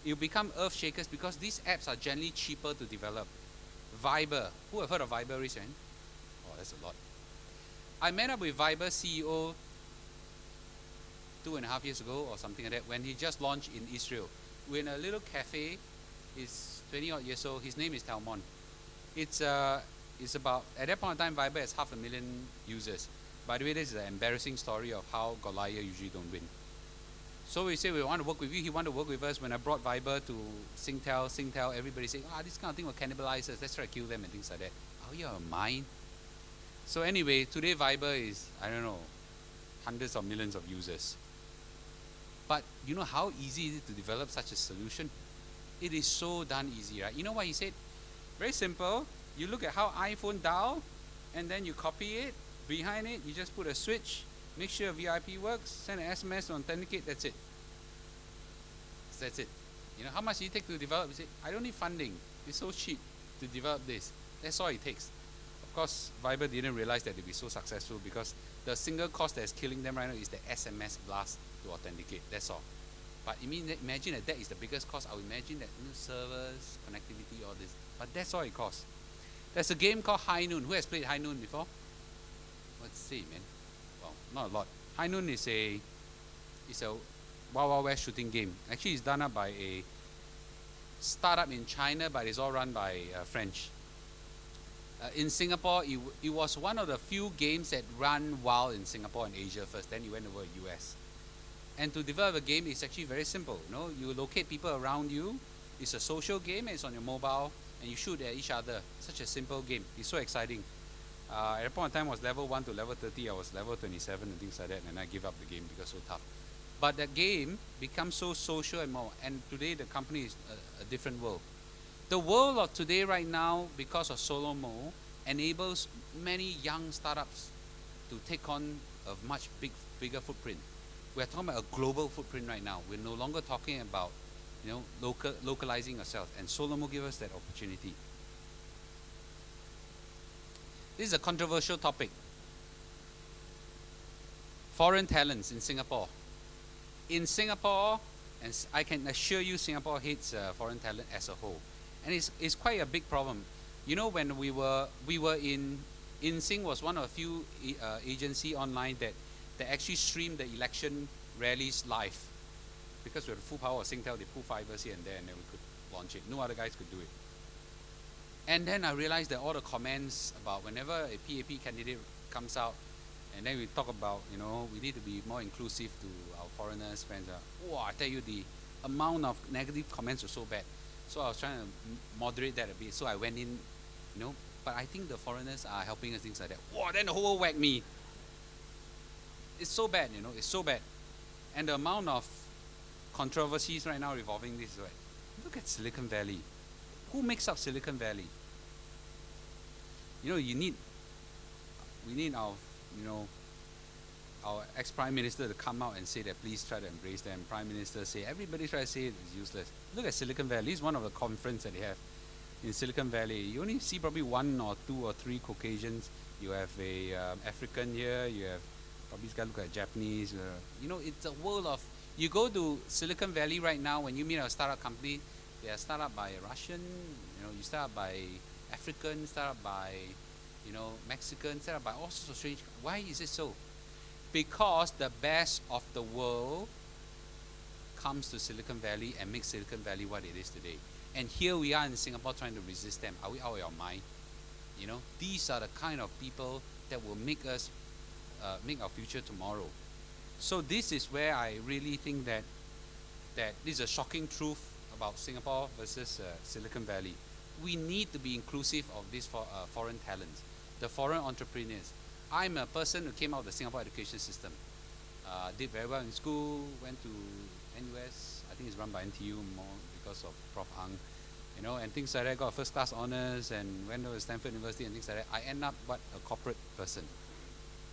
It will become earth shakers because these apps are generally cheaper to develop. Viber. Who have heard of Viber recently? Oh, that's a lot. I met up with Viber CEO 2.5 years ago or something like that when he just launched in Israel. We're in a little cafe. He's 20 odd years old. His name is Talmon. It's about, at that point in time, Viber has 500,000 users. By the way, this is an embarrassing story of how Goliath usually don't win. So we say we want to work with you. He wanted to work with us. When I brought Viber to Singtel, everybody said, this kind of thing will cannibalize us. Let's try to kill them and things like that. Oh, you're mine. So anyway, today Viber is, I don't know, hundreds of millions of users. But you know how easy is it to develop such a solution? It is so done easy, right? You know what he said? Very simple. You look at how iPhone dial, and then you copy it. Behind it, you just put a switch, make sure VIP works, send an SMS to authenticate, that's it. That's it. How much do you take to develop? You say, I don't need funding. It's so cheap to develop this. That's all it takes. Of course, Viber didn't realize that they'd be so successful because the single cost that's killing them right now is the SMS blast to authenticate. That's all. But imagine that is the biggest cost. I would imagine that servers, connectivity, all this. But that's all it costs. There's a game called High Noon. Who has played High Noon before? Let's see, man. Well, not a lot. High Noon is a Wild Wild West shooting game. Actually, it's done up by a startup in China, but it's all run by French. In Singapore, it was one of the few games that run wild in Singapore and Asia first. Then it went over to US. And to develop a game is actually very simple. You locate people around you. It's a social game. It's on your mobile, and you shoot at each other. Such a simple game. It's so exciting. At that point in time, I was level 1 to level 30. I was level 27 and things like that, and I gave up the game because it was so tough. But that game becomes so social and more. And today, the company is a different world. The world of today, right now, because of Solomo, enables many young startups to take on a much bigger footprint. We're talking about a global footprint right now. We're no longer talking about, localizing ourselves. And Solomo gives us that opportunity. This is a controversial topic. Foreign talents in Singapore. In Singapore, and I can assure you Singapore hates foreign talent as a whole. And it's quite a big problem. When we were in InSync was one of a few agency online that actually streamed the election rallies live. Because we had the full power of Singtel, they pull fibers here and there, and then we could launch it. No other guys could do it. And then I realized that all the comments about whenever a PAP candidate comes out, and then we talk about, we need to be more inclusive to our foreigners, friends. I tell you, the amount of negative comments were so bad. So I was trying to moderate that a bit. So I went in, but I think the foreigners are helping us, things like that. Then the whole world whacked me. It's so bad, it's so bad. And the amount of controversies right now revolving this, right? Look at Silicon Valley. Who makes up Silicon Valley? We need our ex-prime minister to come out and say that please try to embrace them. Prime minister say everybody try to say it is useless. Look at Silicon Valley. It's one of the conference that they have in Silicon Valley. You only see probably 1 or 2 or 3 Caucasians. You have a African here. You have probably this guy look at Japanese. It's a world of. You go to Silicon Valley right now. When you meet a startup company, they are started up by Russian. You start up by African. Start up by Mexican. Start up by all sorts of strange. Why is it so? Because the best of the world comes to Silicon Valley and make Silicon Valley what it is today. And here we are in Singapore trying to resist them. Are we out of our mind? You know, these are the kind of people that will make us, make our future tomorrow. So this is where I really think that this is a shocking truth about Singapore versus Silicon Valley. We need to be inclusive of these foreign talents, the foreign entrepreneurs. I'm a person who came out of the Singapore education system. Did very well in school, went to NUS, I think it's run by NTU more because of Prof. Ang, you know, and things like that, got a first class honors and went to Stanford University and things like that. I end up what, a corporate person.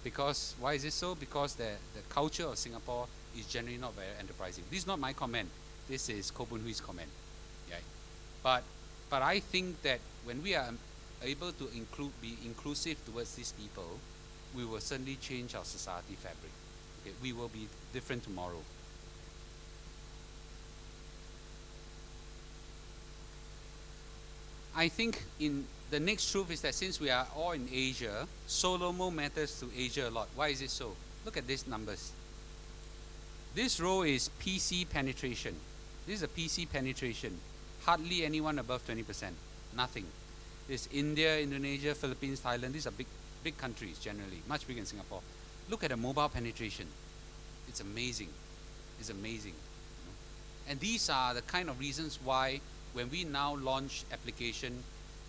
Because, why is this so? Because the culture of Singapore is generally not very enterprising. This is not my comment, this is Koh Boon Hui's comment. Yeah. But I think that when we are able to be inclusive towards these people, we will certainly change our society fabric. Okay, we will be different tomorrow. I think in the next truth is that since we are all in Asia, solomo matters to Asia a lot. Why is it so? Look at these numbers. This row is PC penetration. This is a PC penetration. Hardly anyone above 20%. Nothing. This is India, Indonesia, Philippines, Thailand. These are big countries generally, much bigger than Singapore. Look at the mobile penetration. It's amazing. It's amazing. And these are the kind of reasons why when we now launch application,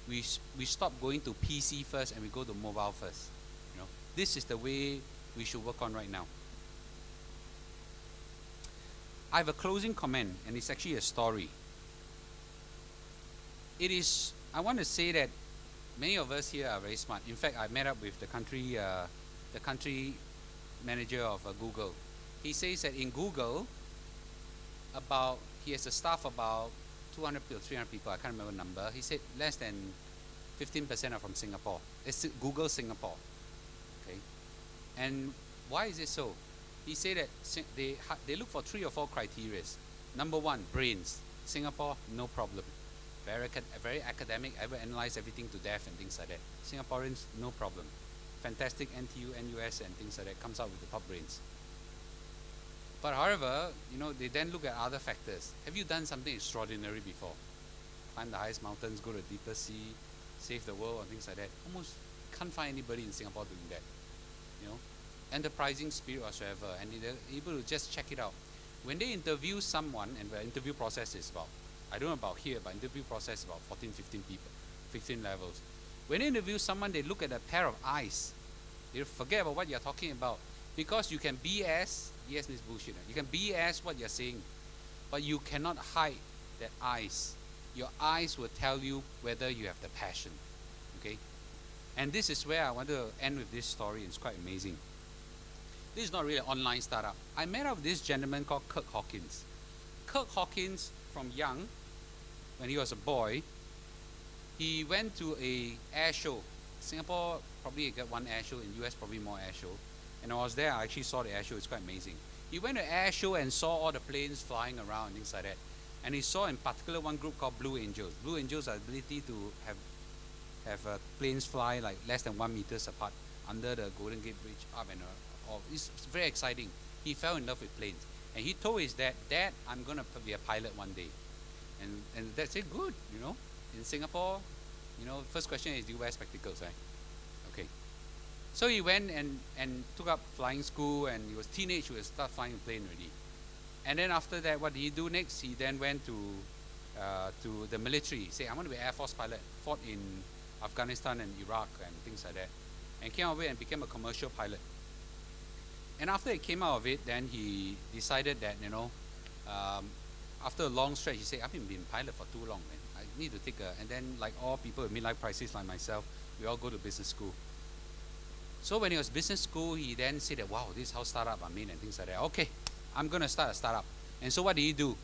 we stop going to PC first and we go to mobile first. You know, this is the way we should work on right now. I have a closing comment, and it's actually a story. I want to say that many of us here are very smart. In fact, I met up with the country manager of Google. He says that in Google, he has a staff about 200 or 300 people, I can't remember the number. He said less than 15% are from Singapore. It's Google Singapore. Okay. And why is it so? He said that they look for 3 or 4 criteria. Number 1, brains. Singapore, no problem. Very academic, ever analyze everything to death and things like that. Singaporeans, no problem. Fantastic NTU, NUS and things like that, comes out with the top brains. But however, you know, they then look at other factors. Have you done something extraordinary before? Climb the highest mountains, go to the deeper sea, save the world, or things like that. Almost can't find anybody in Singapore doing that. You know, enterprising spirit whatsoever, and they're able to just check it out. When they interview someone, and the interview process is about, I don't know about here, but interview process is about 14, 15 people, 15 levels. When they interview someone, they look at a pair of eyes. They forget about what you're talking about. Because you can BS, yes, this bullshit. You can BS what you're saying, but you cannot hide that eyes. Your eyes will tell you whether you have the passion. Okay? And this is where I want to end with this story. It's quite amazing. This is not really an online startup. I met up with this gentleman called Kirk Hawkins. Kirk Hawkins, from young, when he was a boy, he went to a air show. Singapore probably got one air show, in US probably more air show. And I was there, I actually saw the air show, it's quite amazing. He went to air show and saw all the planes flying around and things like that. And he saw in particular one group called Blue Angels. Blue Angels are the ability to have planes fly like less than 1 meters apart under the Golden Gate Bridge up and it's very exciting. He fell in love with planes. And he told his dad, "Dad, I'm going to be a pilot one day." And Dad said, "Good, you know, in Singapore, you know, first question is, do you wear spectacles, right?" Okay. So he went and took up flying school, and he was teenage, he would start flying a plane already. And then after that, what did he do next? He then went to the military. He said, "I want to be an Air Force pilot." Fought in Afghanistan and Iraq and things like that. And came out of it and became a commercial pilot. And after he came out of it, then he decided that, you know, after a long stretch, he said, "I've been pilot for too long, man. I need to take and then like all people with midlife crisis like myself, we all go to business school. So when he was business school, he then said that, "Wow, this is how startup are made," and things like that. Okay, I'm going to start a startup. And so what did he do?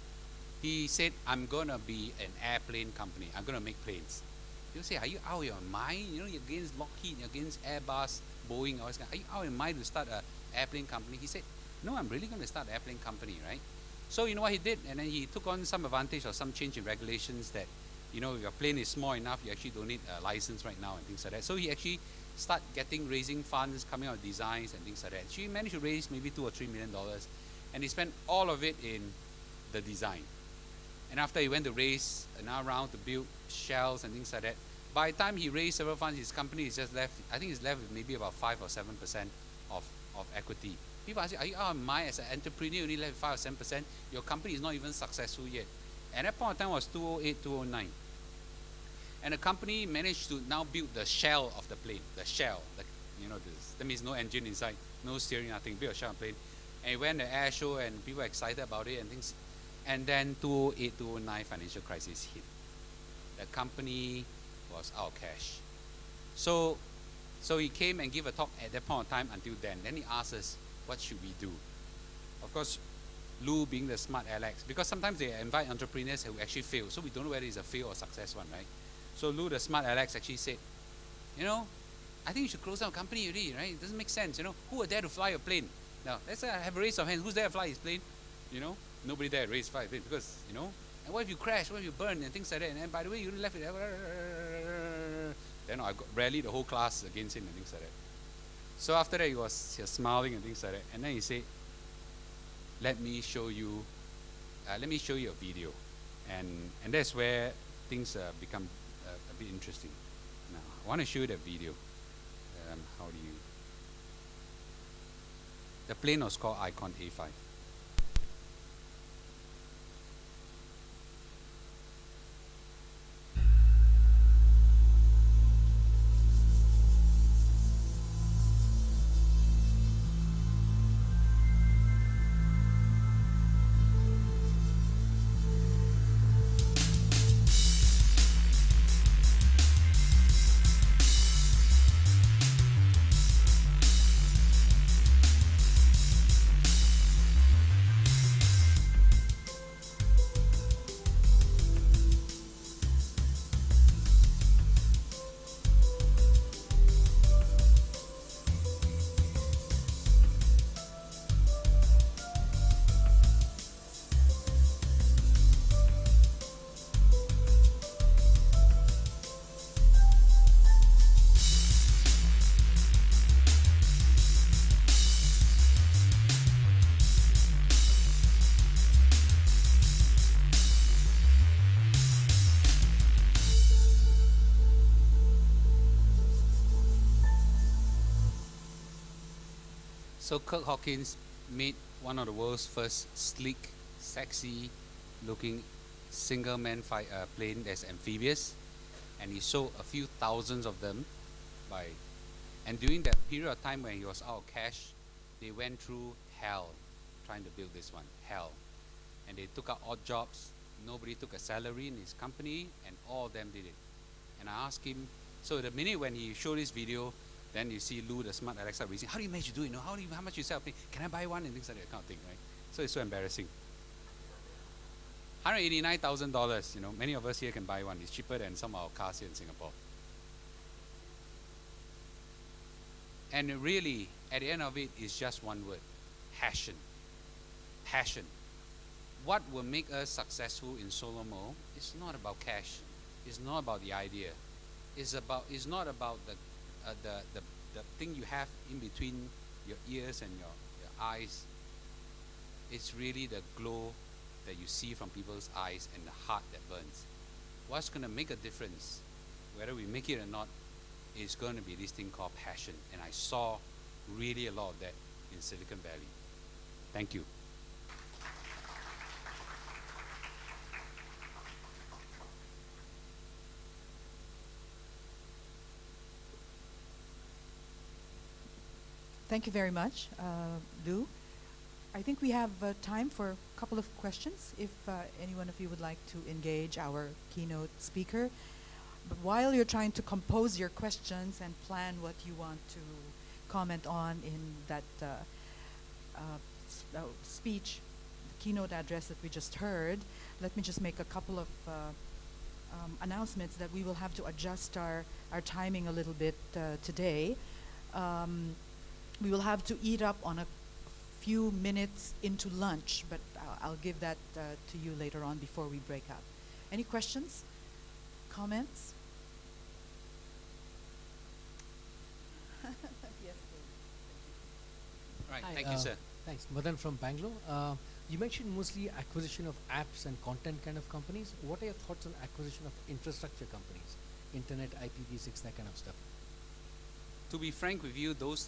He said, "I'm going to be an airplane company. I'm going to make planes." You say, "Are you out of your mind? You know, you're against Lockheed, you're against Airbus, Boeing, all this kind. Are you out of your mind to start an airplane company?" He said, "No, I'm really going to start an airplane company, right?" So you know what he did? And then he took on some advantage or some change in regulations that, you know, if your plane is small enough, you actually don't need a license right now and things like that. So he actually raising funds, coming out with designs and things like that. She managed to raise maybe $2 or $3 million, and he spent all of it in the design. And after he went to raise another round to build shells and things like that, by the time he raised several funds, his company is just left, I think he's left with maybe about 5 or 7% of equity. People ask you, as an entrepreneur, you only left with 5 or 7%? Your company is not even successful yet. And that point of time was 2008, 2009. And the company managed to now build the shell of the plane, the shell. That means no engine inside, no steering, nothing, build a shell of the plane. And it went to the air show and people were excited about it and things. And then 2008, 2009 financial crisis hit. The company was out of cash. So he came and gave a talk at that point of time until then. Then he asked us, what should we do? Of course, Lou being the smart Alex, because sometimes they invite entrepreneurs who actually fail, so we don't know whether it's a fail or success one, right? So Lou, the smart Alex, actually said, I think you should close down the company already, right? It doesn't make sense, Who are there to fly a plane? Now, let's have a raise of hands. Who's there to fly his plane? Nobody there to raise fly a plane because, and what if you crash? What if you burn and things like that? And then, by the way, you left it. Then I rallied the whole class against him and things like that. So after that, he was smiling and things like that. And then he said, let me show you a video. And that's where things become a bit interesting. Now, I want to show you the video. The plane was called Icon A5. So Kirk Hawkins made one of the world's first sleek, sexy looking single man plane that's amphibious, and he sold a few thousands of them and during that period of time when he was out of cash, they went through hell trying to build this one, hell. And they took out odd jobs, nobody took a salary in his company, and all of them did it. And I asked him, so the minute when he showed this video, then you see Lou, the smart Alexa, raising, how do you manage to do it? How much you sell? Can I buy one? And things like that kind of thing, right? So it's so embarrassing. $189,000, many of us here can buy one. It's cheaper than some of our cars here in Singapore. And really, at the end of it, is just one word, passion. Passion. What will make us successful in Solomo is not about cash. It's not about the idea. It's not about the thing you have in between your ears and your eyes. It's really the glow that you see from people's eyes and the heart that burns. What's going to make a difference, whether we make it or not, is going to be this thing called passion. And I saw really a lot of that in Silicon Valley. Thank you. Thank you very much, Lou. I think we have time for a couple of questions if any one of you would like to engage our keynote speaker. But while you're trying to compose your questions and plan what you want to comment on in that speech, the keynote address that we just heard, let me just make a couple of announcements that we will have to adjust our timing a little bit today. We will have to eat up on a few minutes into lunch, but I'll give that to you later on before we break up. Any questions? Comments? Yes, please. Right, thank you, sir. Thanks. Madan from Bangalore. You mentioned mostly acquisition of apps and content kind of companies. What are your thoughts on acquisition of infrastructure companies? Internet, IPv6, that kind of stuff. To be frank with you, those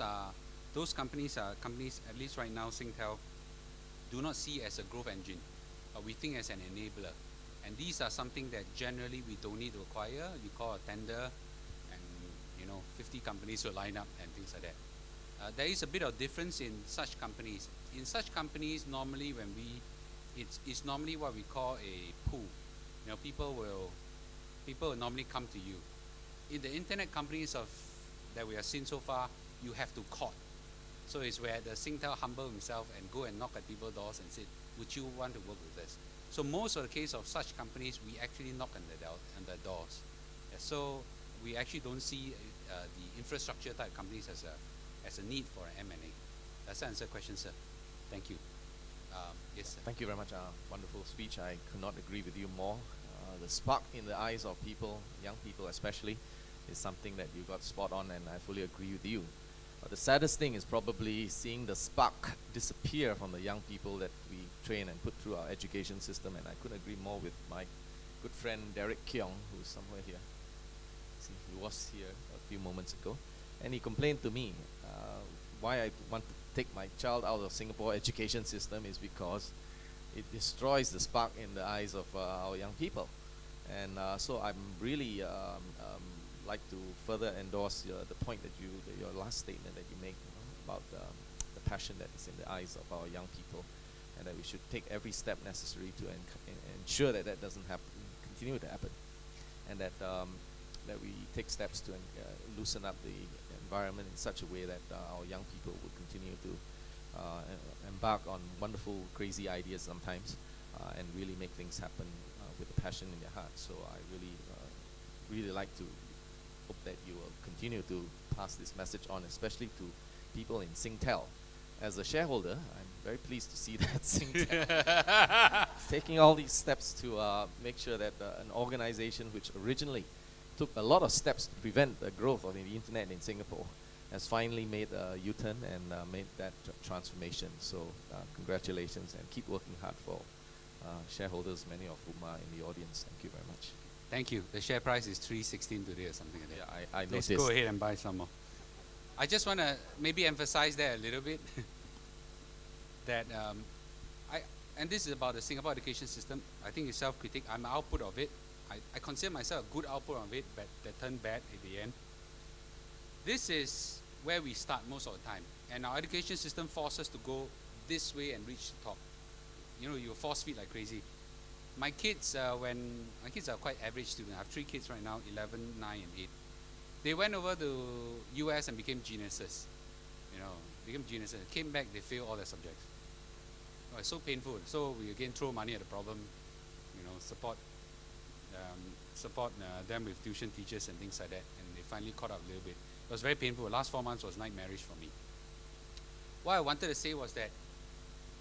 companies are companies, at least right now, Singtel, do not see as a growth engine, but we think as an enabler. And these are something that generally we don't need to acquire. You call a tender, and 50 companies will line up and things like that. There is a bit of difference in such companies. In such companies, normally it's normally what we call a pool. People will normally come to you. In the internet companies that we have seen so far, you have to court. So it's where the Singtel humble himself and go and knock at people's doors and say, would you want to work with us? So most of the case of such companies, we actually knock on the doors. Yeah, so we actually don't see the infrastructure type companies as a need for an M&A. Does that answer the question, sir? Thank you. Yes, sir. Thank you very much. Wonderful speech. I could not agree with you more. The spark in the eyes of people, young people especially, is something that you got spot on, and I fully agree with you. The saddest thing is probably seeing the spark disappear from the young people that we train and put through our education system, and I couldn't agree more with my good friend Derek Keong, who's somewhere here. See, he was here a few moments ago, and he complained to me why I want to take my child out of Singapore education system is because it destroys the spark in the eyes of our young people. And so I'm really like to further endorse the point that your last statement that you make about the passion that is in the eyes of our young people, and that we should take every step necessary to ensure that that doesn't happen, continue to happen, and that that we take steps to loosen up the environment in such a way that our young people will continue to embark on wonderful, crazy ideas sometimes, and really make things happen with a passion in their heart. So I really like to hope that you will continue to pass this message on, especially to people in Singtel. As a shareholder, I'm very pleased to see that Singtel is taking all these steps to make sure that an organization which originally took a lot of steps to prevent the growth of the internet in Singapore has finally made a U-turn and made that transformation. So congratulations, and keep working hard for shareholders, many of whom are in the audience. Thank you very much. Thank you. The share price is 316 today or something like that. Yeah, I Let's noticed. go ahead and buy some more. I just want to maybe emphasize that a little bit. That and this is about the Singapore education system. I think it's self-critic. I'm an output of it. I consider myself a good output of it, but that turned bad at the end. This is where we start most of the time, and our education system forces us to go this way and reach the top. You force feed like crazy. My kids, my kids are quite average students. I have 3 kids right now, 11, 9, and 8. They went over to US and became geniuses. Came back, they failed all their subjects. Oh, it's so painful. So we again throw money at the problem, support them with tuition teachers and things like that, and they finally caught up a little bit. It was very painful. The last 4 months was nightmarish for me. What I wanted to say was that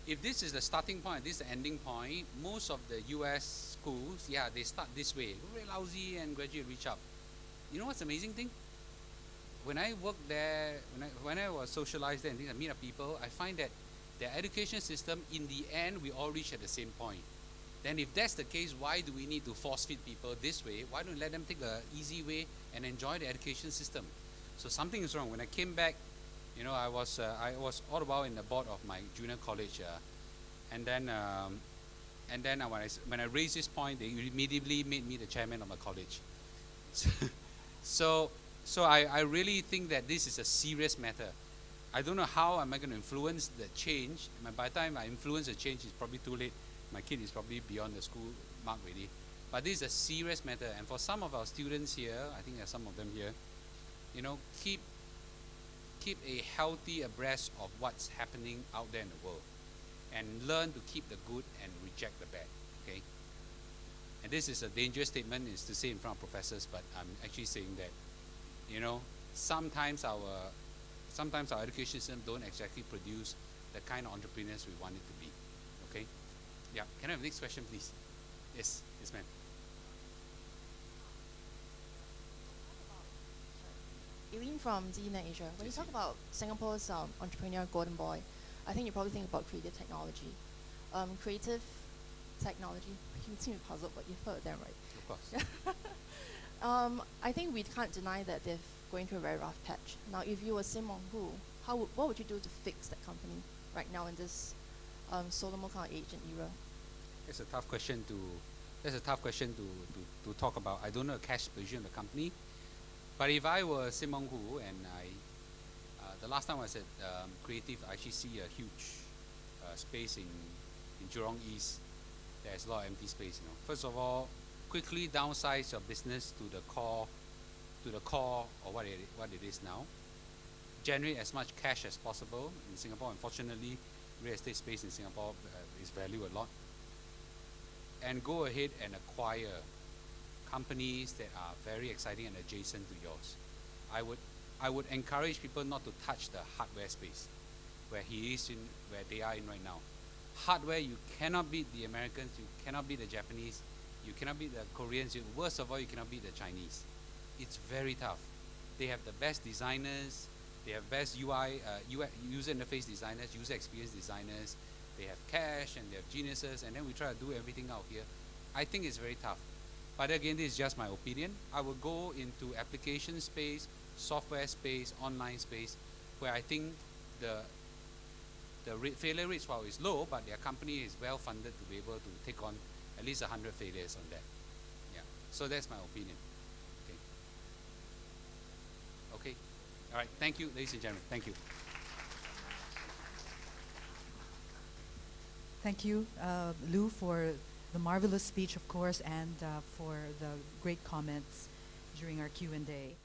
if this is the starting point, this is the ending point, most of the US schools, they start this way, very lousy and gradually reach up. You know what's the amazing thing? When I worked there, when I was socialized there and things, I meet up people, I find that their education system, in the end, we all reach at the same point. Then if that's the case, why do we need to force feed people this way? Why don't we let them take the easy way and enjoy the education system? So something is wrong. When I came back, I was all the while in the board of my junior college, and then when I raised this point, they immediately made me the chairman of my college. So I really think that this is a serious matter. I don't know how am I going to influence the change. By the time I influence the change, it's probably too late. My kid is probably beyond the school mark already. But this is a serious matter, and for some of our students here, I think there's some of them here, keep a healthy abreast of what's happening out there in the world, and learn to keep the good and reject the bad. Okay. And this is a dangerous statement, is to say in front of professors, but I'm actually saying that, sometimes our education system don't exactly produce the kind of entrepreneurs we want it to be. Okay. Yeah. Can I have the next question, please? Yes, ma'am. Eileen from Zena Asia. When you talk about Singapore's entrepreneur golden boy, I think you probably think about creative technology. creative technology. You seem puzzled, but you've heard them, right? Of course. I think we can't deny that they're going through a very rough patch. Now, if you were Simon Hu, what would you do to fix that company right now in this solomo kind of agent era? That's a tough question to talk about. I don't know the cash position of the company, but if I were Simon Hu and the last time I was at Creative, I actually see a huge space in Jurong East. There's a lot of empty space. First of all, quickly downsize your business to the core or what it is now. Generate as much cash as possible in Singapore. Unfortunately, real estate space in Singapore is valued a lot. And go ahead and acquire companies that are very exciting and adjacent to yours. I would encourage people not to touch the hardware space where they are in right now. Hardware, you cannot beat the Americans, you cannot beat the Japanese, you cannot beat the Koreans, worst of all, you cannot beat the Chinese. It's very tough. They have the best designers, they have best UI, user interface designers, user experience designers, they have cash and they have geniuses, and then we try to do everything out here. I think it's very tough. But again, this is just my opinion. I would go into application space, software space, online space, where I think the failure rates, while is low, but their company is well funded to be able to take on at least 100 failures on that. Yeah. So that's my opinion. Okay. All right. Thank you, ladies and gentlemen. Thank you. Thank you, Lou, for the marvelous speech, of course, and for the great comments during our Q&A.